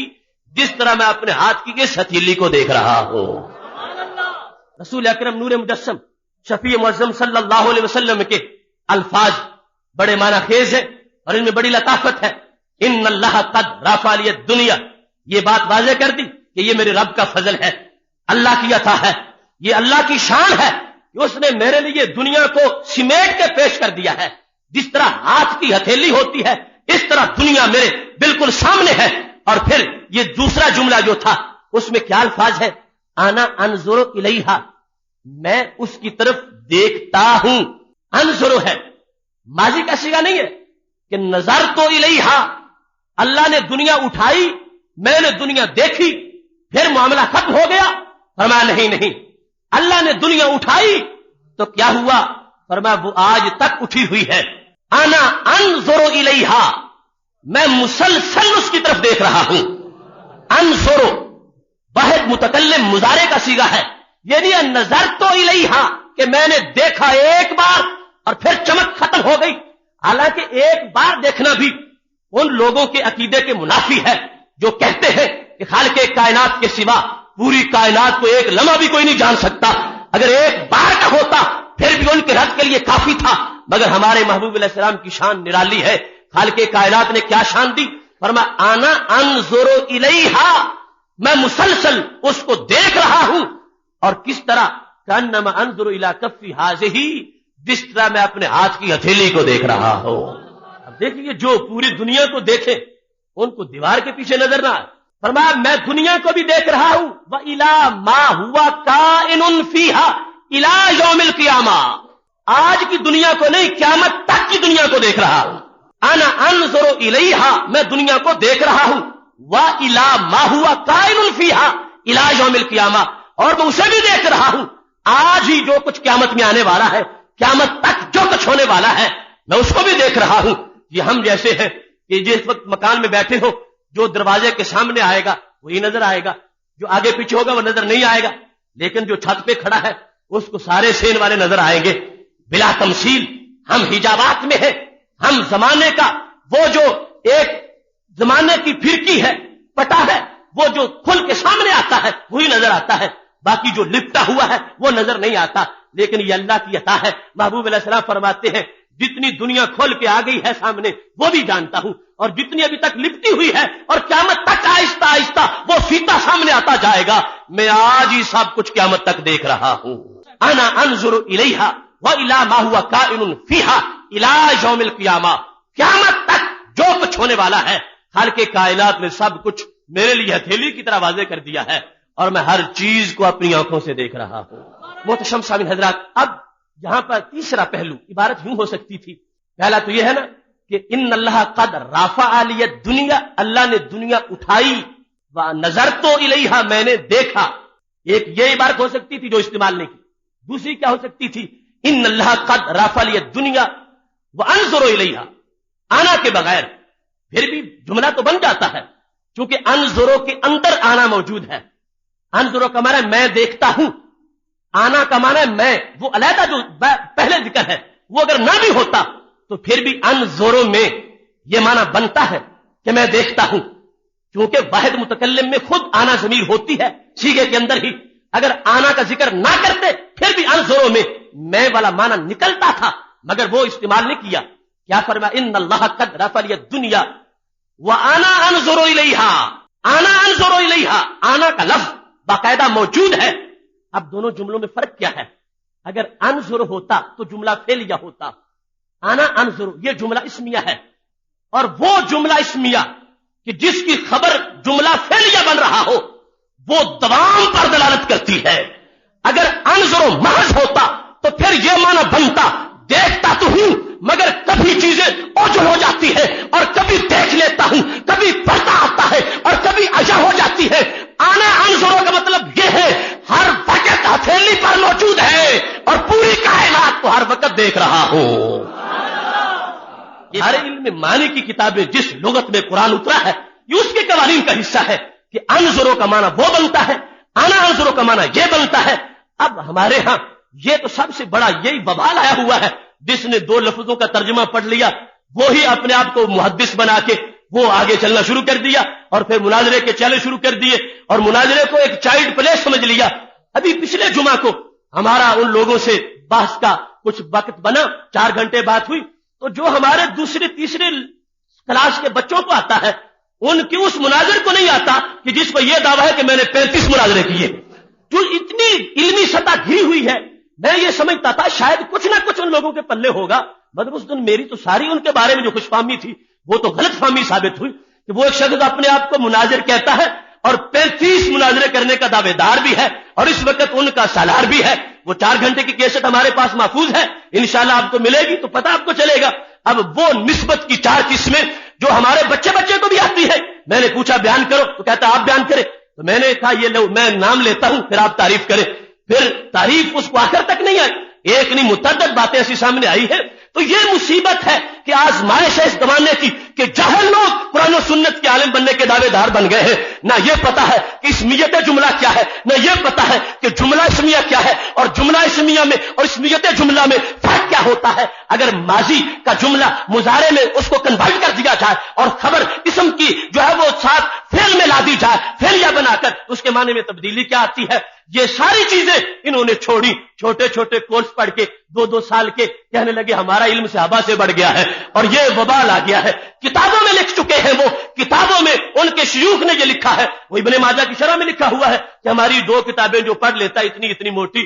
جس طرح میں اپنے ہاتھ کی اس ہتھیلی کو دیکھ رہا ہوں۔ رسول اکرم نور مجسم شفیع معظم صلی اللہ علیہ وسلم کے الفاظ بڑے معنی خیز ہیں اور ان میں بڑی لطافت ہے۔ ان اللہ قد رفع لی الدنیا، یہ بات واضح کر دی کہ یہ میرے رب کا فضل ہے، اللہ کی عطا ہے، یہ اللہ کی شان ہے کہ اس نے میرے لیے دنیا کو سمیٹ کے پیش کر دیا ہے۔ جس طرح ہاتھ کی ہتھیلی ہوتی ہے اس طرح دنیا میرے بالکل سامنے ہے۔ اور پھر یہ دوسرا جملہ جو تھا اس میں کیا الفاظ ہے؟ انا انظر الیہا، میں اس کی طرف دیکھتا ہوں۔ انظر ہے، ماضی کا صیغہ نہیں ہے کہ نظر تو الیہا، اللہ نے دنیا اٹھائی، میں نے دنیا دیکھی پھر معاملہ ختم ہو گیا۔ فرمایا نہیں، اللہ نے دنیا اٹھائی تو کیا ہوا؟ فرمایا وہ آج تک اٹھی ہوئی ہے۔ انا انظر الیہا، میں مسلسل اس کی طرف دیکھ رہا ہوں۔ انظر واحد متکلم مضارع کا صیغہ ہے، یہ نہیں ہے نظر تو الیہا کہ میں نے دیکھا ایک بار اور پھر چمک ختم ہو گئی۔ حالانکہ ایک بار دیکھنا بھی ان لوگوں کے عقیدے کے منافی ہے جو کہتے ہیں کہ خالق کائنات کے سوا پوری کائنات کو ایک لمحہ بھی کوئی نہیں جان سکتا۔ اگر ایک بار کا ہوتا پھر بھی ان کے رد کے لیے کافی تھا، مگر ہمارے محبوب علیہ السلام کی شان نرالی ہے۔ خالق کائنات نے کیا شان دی؟ فرمایا انا انظر الیہا، میں مسلسل اس کو دیکھ رہا ہوں۔ اور کس طرح؟ کانما انظر الی کفی ھذہ، جس طرح میں اپنے ہاتھ کی ہتھیلی کو دیکھ رہا ہوں۔ اب دیکھیے جو پوری دنیا کو دیکھے ان کو دیوار کے پیچھے نظر نہ آئے۔ فرمایا میں دنیا کو بھی دیکھ رہا ہوں، وَإِلَى مَا هُوَ كَائِنٌ فِيهَا إِلَى يَوْمِ الْقِيَامَةِ، آج کی دنیا کو نہیں قیامت تک کی دنیا کو دیکھ رہا ہوں۔ انا انظر الیہا، میں دنیا کو دیکھ رہا ہوں، وَإِلَى مَا هُوَ كَائِنٌ فِيهَا إِلَى يَوْمِ الْقِيَامَةِ، اور میں اسے بھی دیکھ رہا ہوں۔ آج ہی جو کچھ قیامت میں آنے والا ہے، قیامت تک جو کچھ ہونے والا ہے، میں اس کو بھی دیکھ رہا ہوں۔ یہ ہم جیسے ہیں کہ جس وقت مکان میں بیٹھے ہو، جو دروازے کے سامنے آئے گا وہی نظر آئے گا، جو آگے پیچھے ہوگا وہ نظر نہیں آئے گا، لیکن جو چھت پہ کھڑا ہے اس کو سارے سین والے نظر آئیں گے بلا تمثیل۔ ہم حجابات میں ہیں، ہم زمانے کا وہ جو ایک زمانے کی پھرکی ہے، پٹا ہے، وہ جو کھل کے سامنے آتا ہے وہی نظر آتا ہے، باقی جو لپٹا ہوا ہے وہ نظر نہیں آتا۔ لیکن یہ اللہ کی عطا ہے۔ محبوب علیہ السلام فرماتے ہیں جتنی دنیا کھول کے آ گئی ہے سامنے وہ بھی جانتا ہوں، اور جتنی ابھی تک لپٹی ہوئی ہے اور قیامت تک آہستہ آہستہ وہ فیتا سامنے آتا جائے گا، میں آج ہی سب کچھ قیامت تک دیکھ رہا ہوں۔ انا انظر الیہا وَإِلَى مَا هُوَ كَائِنٌ فِيهَا إِلَى يَوْمِ الْقِيَامَةِ، قیامت تک جو کچھ ہونے والا ہے خالق کائنات نے سب کچھ میرے لیے ہتھیلی کی طرح واضح کر دیا ہے، اور میں ہر چیز کو اپنی آنکھوں سے دیکھ رہا ہوں۔ محتشم سامعین حضرات، اب یہاں پر تیسرا پہلو، عبارت یوں ہو سکتی تھی، پہلا تو یہ ہے نا کہ ان اللہ قد رفع لی الدنیا، اللہ نے دنیا اٹھائی، ونظرت الیہا، میں نے دیکھا۔ ایک یہ عبارت ہو سکتی تھی جو استعمال نہیں کی۔ دوسری کیا ہو سکتی تھی؟ ان اللہ قد رفع لی الدنیا وانظر الیہا، آنا کے بغیر پھر بھی جملہ تو بن جاتا ہے، چونکہ انظرو کے اندر آنا موجود ہے۔ انظرو کا معنی میں دیکھتا ہوں، آنا کا معنی میں، وہ علیحدہ جو پہلے ذکر ہے وہ اگر نہ بھی ہوتا تو پھر بھی انظرو میں یہ معنی بنتا ہے کہ میں دیکھتا ہوں، کیونکہ واحد متکلم میں خود آنا ضمیر ہوتی ہے صیغے کے اندر ہی۔ اگر آنا کا ذکر نہ کرتے پھر بھی انظرو میں والا معنی نکلتا تھا، مگر وہ استعمال نہیں کیا۔ کیا فرمایا؟ ان اللہ قد رفع لی الدنیا وانا انظر الیہا، آنا انظر الیہا، آنا کا لفظ باقاعدہ موجود ہے. اب دونوں جملوں میں فرق کیا ہے؟ اگر انظر ہوتا تو جملہ فعلیہ ہوتا. انا انظر یہ جملہ اسمیہ ہے، اور وہ جملہ اسمیہ کہ جس کی خبر جملہ فعلیہ بن رہا ہو وہ دوام پر دلالت کرتی ہے. اگر انظر محض ہوتا تو پھر یہ معنی بنتا دیکھتا تو ہوں مگر کبھی چیزیں اوجھل ہو جاتی ہے، اور کبھی دیکھ لیتا ہوں، کبھی پڑھتا آتا ہے اور کبھی اجا ہو جاتی ہے. آنا انظروں کا مطلب یہ ہے ہر وقت ہتھیلی پر موجود ہے اور پوری کائنات کو ہر وقت دیکھ رہا ہوں. ہر علم معنی کی کتابیں جس لغت میں قرآن اترا ہے یہ اس کے قوانین کا حصہ ہے کہ انظروں کا معنی وہ بنتا ہے، آنا انظروں کا معنی یہ بنتا ہے. اب ہمارے ہاں یہ تو سب سے بڑا یہی وبال آیا ہوا ہے، جس نے دو لفظوں کا ترجمہ پڑھ لیا وہی اپنے آپ کو محدث بنا کے وہ آگے چلنا شروع کر دیا، اور پھر مناظرے کے چلے شروع کر دیے اور مناظرے کو ایک چائلڈ پلے سمجھ لیا. ابھی پچھلے جمعہ کو ہمارا ان لوگوں سے بحث کا کچھ وقت بنا، 4 گھنٹے بات ہوئی، تو جو ہمارے دوسرے تیسرے کلاس کے بچوں کو آتا ہے ان کی اس مناظر کو نہیں آتا کہ جس کو یہ دعویٰ ہے کہ میں نے 35 مناظرے کیے. جو اتنی علمی سطح گھری ہوئی ہے، میں یہ سمجھتا تھا شاید کچھ نہ کچھ ان لوگوں کے پلے ہوگا، مگر اس دن میری تو ساری ان کے بارے میں جو خوش فہمی تھی وہ تو غلط فہمی ثابت ہوئی کہ وہ ایک شخص اپنے آپ کو مناظر کہتا ہے اور 35 مناظرے کرنے کا دعوے دار بھی ہے اور اس وقت ان کا سالار بھی ہے. وہ 4 گھنٹے کی کیسٹ ہمارے پاس محفوظ ہے، انشاءاللہ آپ کو ملے گی تو پتہ آپ کو چلے گا. اب وہ نسبت کی 4 قسمیں جو ہمارے بچے کو بھی آتی ہے، میں نے پوچھا بیان کرو تو کہتا آپ بیان کریں، تو میں نے کہا یہ لو میں نام لیتا ہوں پھر آپ تعریف کریں. پھر تعریف اس کو آخر تک نہیں آئی، ایک نہیں متعدد باتیں ایسی سامنے آئی ہے. تو یہ مصیبت ہے کہ آزمائش ہے اس زمانے کی کہ جاہل لوگ قرآن و سنت کے عالم بننے کے دعوے دار بن گئے ہیں. نہ یہ پتا ہے کہ اسمیت جملہ کیا ہے، نہ یہ پتا ہے کہ جملہ اسمیہ کیا ہے، اور جملہ اسمیہ میں اور اسمیت جملہ میں فرق کیا ہوتا ہے. اگر ماضی کا جملہ مضارع میں اس کو کنورٹ کر دیا جائے اور خبر اسم کی جو ہے وہ ساتھ فعل میں لا دی جائے، فعلیہ بنا کر، اس کے معنی میں تبدیلی کیا آتی ہے. یہ ساری چیزیں انہوں نے چھوڑی. چھوٹے چھوٹے کورس پڑھ کے 2-2 سال کے کہنے لگے ہمارا علم صحابہ سے بڑھ گیا ہے اور یہ وبال آ گیا ہے. کتابوں میں لکھ چکے ہیں، وہ کتابوں میں ان کے شیوخ نے یہ لکھا ہے، وہ ابن ماجہ کی شرح میں لکھا ہوا ہے کہ ہماری 2 کتابیں جو پڑھ لیتا ہے اتنی موٹی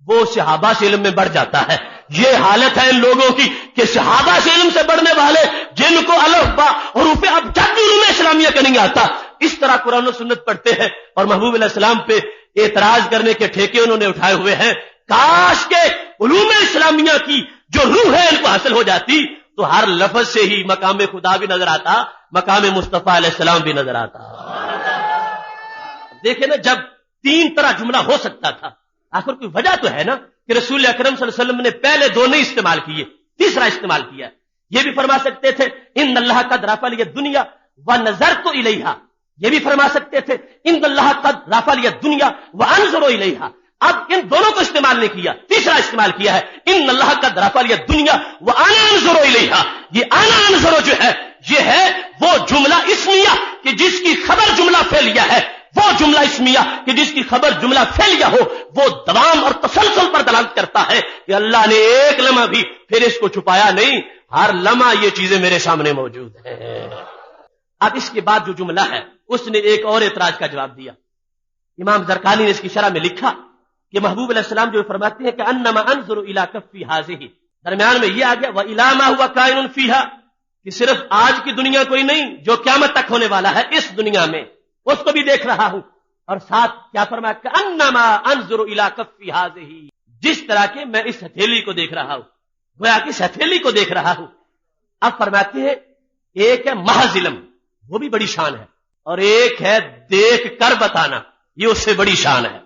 وہ صحابہ سے علم میں بڑھ جاتا ہے. یہ حالت ہے ان لوگوں کی کہ صحابہ سے علم سے بڑھنے والے جن کو الف با حروف ابجد علوم اسلامیہ کا نہیں آتا اس طرح قرآن و سنت پڑھتے ہیں اور محبوب علیہ السلام پہ اعتراض کرنے کے ٹھیکے انہوں نے اٹھائے ہوئے ہیں. کاش کے علوم اسلامیہ کی جو روح ہے ان کو حاصل ہو جاتی تو ہر لفظ سے ہی مقام خدا بھی نظر آتا، مقام مصطفیٰ علیہ السلام بھی نظر آتا. دیکھیں نا، جب 3 طرح جملہ ہو سکتا تھا آخر کوئی وجہ تو ہے نا کہ رسول اکرم صلی اللہ علیہ وسلم نے پہلے 2 نہیں استعمال کیے، تیسرا استعمال کیا. یہ بھی فرما سکتے تھے ان اللہ قد رفع لی الدنیا ونظرت الیہا، یہ بھی فرما سکتے تھے ان اللہ قد رفع لی الدنیا وانظر الیہا. اب ان دونوں کو استعمال نہیں کیا، تیسرا استعمال کیا ہے ان اللہ قد رفع لی الدنیا وانا انظر الیہا. یہ انا انظر جو ہے یہ ہے وہ جملہ اسمیہ کہ جس کی خبر جملہ فعلیہ ہے، وہ جملہ اسمیہ کہ جس کی خبر جملہ فعلیہ ہو وہ دوام اور تسلسل پر دلالت کرتا ہے کہ اللہ نے ایک لمحہ بھی پھر اس کو چھپایا نہیں، ہر لمحہ یہ چیزیں میرے سامنے موجود ہیں. اب اس کے بعد جو جملہ ہے اس نے ایک اور اعتراض کا جواب دیا. امام زرقانی نے اس کی شرح میں لکھا کہ محبوب علیہ السلام جو فرماتے ہیں کہ انما انظر الی کفی ھذہ، درمیان میں یہ آ گیا والی ما هو کائن فیھا، کہ صرف آج کی دنیا کوئی نہیں جو قیامت تک ہونے والا ہے اس دنیا میں اس کو بھی دیکھ رہا ہوں. اور ساتھ کیا فرمایا کہ انما انظر الی کفی ھذہ، جس طرح کے میں اس ہتھیلی کو دیکھ رہا ہوں، گویا کہ اس ہتھیلی کو دیکھ رہا ہوں. اب فرماتے ہیں ایک ہے محض علم، وہ بھی بڑی شان ہے، اور ایک ہے دیکھ کر بتانا، یہ اس سے بڑی شان ہے.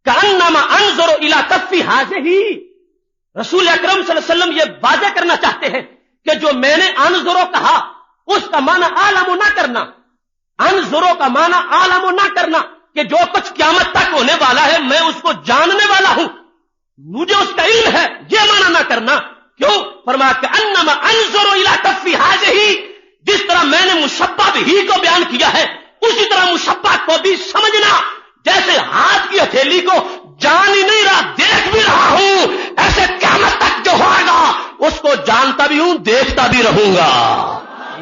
کأنما انظر الی کفی ھذہ، رسول اکرم صلی اللہ علیہ وسلم یہ واضح کرنا چاہتے ہیں کہ جو میں نے انظرو کہا اس کا معنی عالم نہ کرنا، انظرو کا معنی عالم نہ کرنا کہ جو کچھ قیامت تک ہونے والا ہے میں اس کو جاننے والا ہوں، مجھے اس کا علم ہے، یہ معنی نہ کرنا. کیوں؟ فرمایا کہ انما انظر الی کفی ھذہ، جس طرح میں نے مشبہ ہی کو بیان کیا ہے اسی طرح مشبہ کو بھی سمجھنا. جیسے ہاتھ کی ہتھیلی کو جان ہی نہیں رہا دیکھ بھی رہا ہوں، ایسے قیامت تک جو ہوگا اس کو جانتا بھی ہوں دیکھتا بھی رہوں گا.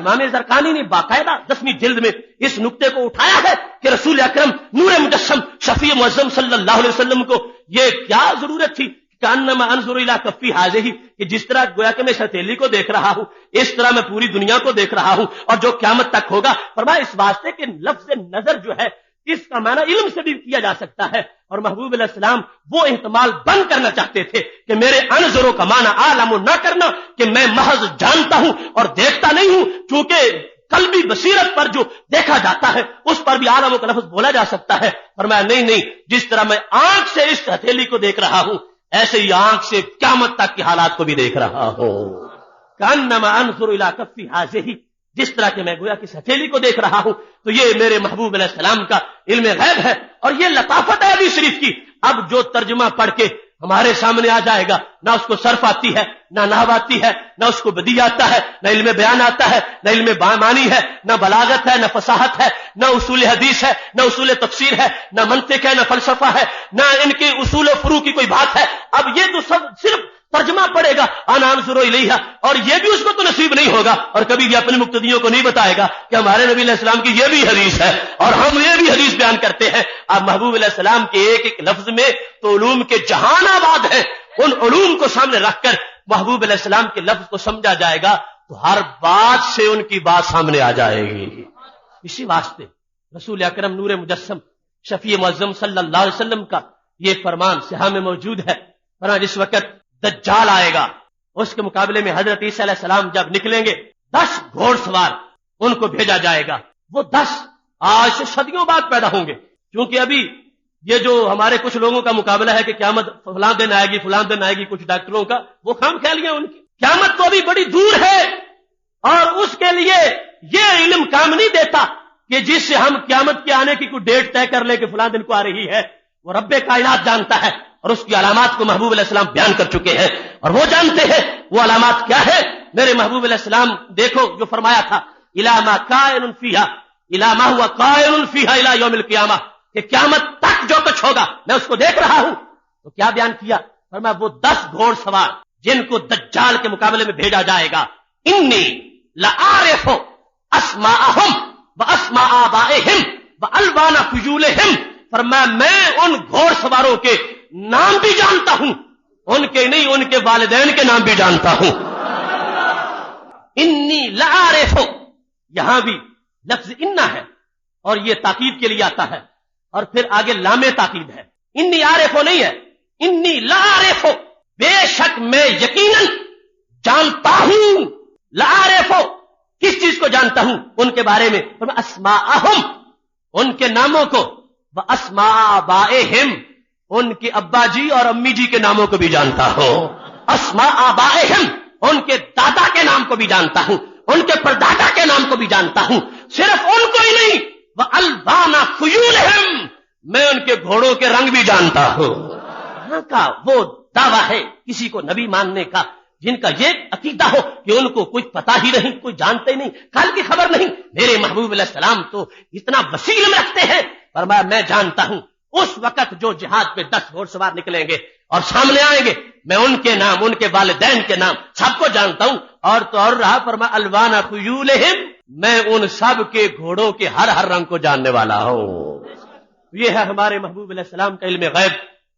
امام زرقانی نے باقاعدہ 10ویں جلد میں اس نقطے کو اٹھایا ہے کہ رسول اکرم نور مجسم شفیع معظم صلی اللہ علیہ وسلم کو یہ کیا ضرورت تھی کہ انما انظر الی کفی ھذہ، کہ جس طرح گویا کہ میں اس ہتھیلی کو دیکھ رہا ہوں اس طرح میں پوری دنیا کو دیکھ رہا ہوں اور جو قیامت تک ہوگا۔ فرمایا اس واسطے کہ لفظ نظر جو ہے اس کا معنی علم سے بھی کیا جا سکتا ہے، اور محبوب علیہ السلام وہ احتمال بند کرنا چاہتے تھے کہ میرے انظروں کا معنی عالم نہ کرنا کہ میں محض جانتا ہوں اور دیکھتا نہیں ہوں، چونکہ قلبی بصیرت پر جو دیکھا جاتا ہے اس پر بھی عالموں کا لفظ بولا جا سکتا ہے۔ فرمایا نہیں، جس طرح میں آنکھ سے اس ہتھیلی کو دیکھ رہا ہوں ایسے ہی آنکھ سے قیامت تک کی حالات کو بھی دیکھ رہا ہوں۔ کانما انظر الی کفی ھذہ، جس طرح کہ میں گویا کس ہتھیلی کو دیکھ رہا ہوں، تو یہ میرے محبوب علیہ السلام کا علم غیب ہے، اور یہ لطافت ہے حدیث شریف کی۔ اب جو ترجمہ پڑھ کے ہمارے سامنے آ جائے گا، نہ اس کو صرف آتی ہے، نہ نحو آتی ہے، نہ اس کو بدیع آتا ہے، نہ علم بیان آتا ہے، نہ علم معنی ہے، نہ بلاغت ہے، نہ فصاحت ہے، نہ اصول حدیث ہے، نہ اصول تفسیر ہے، نہ منطق ہے، نہ فلسفہ ہے، نہ ان کے اصول و فروع کی کوئی بات ہے۔ اب یہ تو سب صرف ترجمہ پڑے گا انا انظر الیہ، اور یہ بھی اس کو تو نصیب نہیں ہوگا، اور کبھی بھی اپنے مقتدیوں کو نہیں بتائے گا کہ ہمارے نبی علیہ السلام کی یہ بھی حدیث ہے اور ہم یہ بھی حدیث بیان کرتے ہیں۔ اب محبوب علیہ السلام کے ایک ایک لفظ میں تو علوم کے جہان آباد ہیں، ان علوم کو سامنے رکھ کر محبوب علیہ السلام کے لفظ کو سمجھا جائے گا تو ہر بات سے ان کی بات سامنے آ جائے گی۔ اسی واسطے رسول اکرم نور مجسم شفیع معظم صلی اللہ علیہ وسلم کا یہ فرمان صحیح میں موجود ہے، فرمایا جس وقت دجال آئے گا اس کے مقابلے میں حضرت عیسیٰ علیہ السلام جب نکلیں گے 10 گھوڑ سوار ان کو بھیجا جائے گا، وہ 10 آج سے صدیوں بعد پیدا ہوں گے، کیونکہ ابھی یہ جو ہمارے کچھ لوگوں کا مقابلہ ہے کہ قیامت فلاں دن آئے گی فلاں دن آئے گی، کچھ ڈاکٹروں کا وہ خام خیالیاں ان کی، قیامت تو ابھی بڑی دور ہے، اور اس کے لیے یہ علم کام نہیں دیتا کہ جس سے ہم قیامت کے آنے کی کوئی ڈیٹ طے کر لیں کہ فلاں دن کو آ رہی ہے۔ وہ رب کائنات جانتا ہے اور اس کی علامات کو محبوب علیہ السلام بیان کر چکے ہیں، اور وہ جانتے ہیں وہ علامات کیا ہے۔ میرے محبوب علیہ السلام دیکھو جو فرمایا تھا الی ما کائن فیھا الی ما هو قائن فیھا الی یوم القیامہ، کہ قیامت تک جو کچھ ہوگا میں اس کو دیکھ رہا ہوں۔ تو کیا بیان کیا؟ فرمایا وہ 10 گھوڑ سوار جن کو دجال کے مقابلے میں بھیجا جائے گا، انی لعارف اسماءہم واسماء آبائہم والوان خیولہم، فرمایا میں ان گھوڑ سواروں کے نام بھی جانتا ہوں، ان کے نہیں ان کے والدین کے نام بھی جانتا ہوں۔ انی لعارف، یہاں بھی لفظ انا ہے اور یہ تاکید کے لیے آتا ہے، اور پھر آگے لام تاکید ہے، انی عارف نہیں ہے، انی لعارف، بے شک میں یقیناً جانتا ہوں، لعارف کس چیز کو جانتا ہوں؟ ان کے بارے میں، اسماءہم ان کے ناموں کو، واسماء آبائہم ان کے ابا جی اور امی جی کے ناموں کو بھی جانتا ہوں، اسماء آبائہم ان کے دادا کے نام کو بھی جانتا ہوں، ان کے پردادا کے نام کو بھی جانتا ہوں، صرف ان کو ہی نہیں، والوان خیولہم میں ان کے گھوڑوں کے رنگ بھی جانتا ہوں۔ یہاں کا وہ دعویٰ ہے کسی کو نبی ماننے کا جن کا یہ عقیدہ ہو کہ ان کو کوئی پتہ ہی نہیں، کوئی جانتے ہی نہیں، کل کی خبر نہیں۔ میرے محبوب علیہ السلام تو اتنا وسیع علم رکھتے ہیں، فرمایا میں جانتا ہوں اس وقت جو جہاد پہ 10 گھوڑ سوار نکلیں گے اور سامنے آئیں گے، میں ان کے نام، ان کے والدین کے نام سب کو جانتا ہوں، اور تو اور رہا فرمایا الوان خیولہم میں ان سب کے گھوڑوں کے ہر رنگ کو جاننے والا ہوں۔ یہ ہے ہمارے محبوب علیہ السلام کا علم غیب۔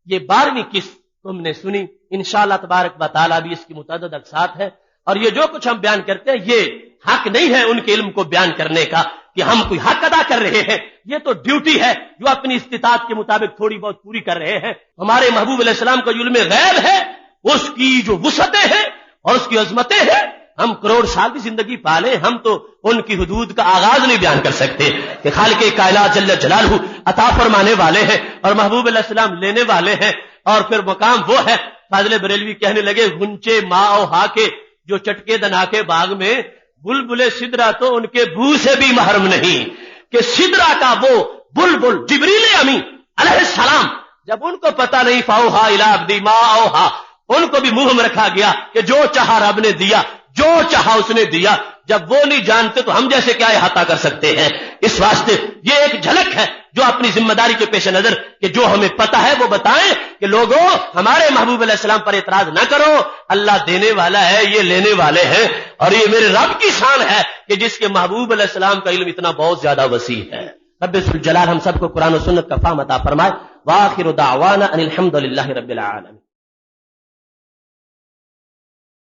یہ 12ویں قسط تم نے سنی، انشاءاللہ تبارک و تعالی بھی اس کی متعدد اقساط ہے، اور یہ جو کچھ ہم بیان کرتے ہیں یہ حق نہیں ہے ان کے علم کو بیان کرنے کا کہ ہم کوئی حق ادا کر رہے ہیں، یہ تو ڈیوٹی ہے جو اپنی استطاعت کے مطابق تھوڑی بہت پوری کر رہے ہیں۔ ہمارے محبوب علیہ السلام کا جو علم غیب ہے اس کی جو وسعتیں ہیں اور اس کی عظمتیں ہیں، ہم کروڑ سال کی زندگی پالے، ہم تو ان کی حدود کا آغاز نہیں بیان کر سکتے کہ خالق کائنات جل جلالہ عطا فرمانے والے ہیں اور محبوب علیہ السلام لینے والے ہیں، اور پھر مقام وہ ہے۔ فاضل بریلوی کہنے لگے غنچے ماں و ہا کے جو چٹکے دنا کے باغ میں، بلبل سدرا تو ان کے بو سے بھی محرم نہیں، کہ سدرا کا وہ بلبل جبریل امین علیہ السلام جب ان کو پتہ نہیں فاوہا الی عبدی ما اوہا، ان کو بھی منہ میں رکھا گیا کہ جو چاہا رب نے دیا، جو چاہا اس نے دیا۔ جب وہ نہیں جانتے تو ہم جیسے کیا احاطہ کر سکتے ہیں؟ اس واسطے یہ ایک جھلک ہے جو اپنی ذمہ داری کے پیش نظر کہ جو ہمیں پتہ ہے وہ بتائیں کہ لوگوں ہمارے محبوب علیہ السلام پر اعتراض نہ کرو، اللہ دینے والا ہے، یہ لینے والے ہیں، اور یہ میرے رب کی شان ہے کہ جس کے محبوب علیہ السلام کا علم اتنا بہت زیادہ وسیع ہے۔ رب ذوالجلال ہم سب کو قرآن و سنت کا فہم عطا فرمائے۔ وآخر دعوانا ان الحمد للہ رب العالمین۔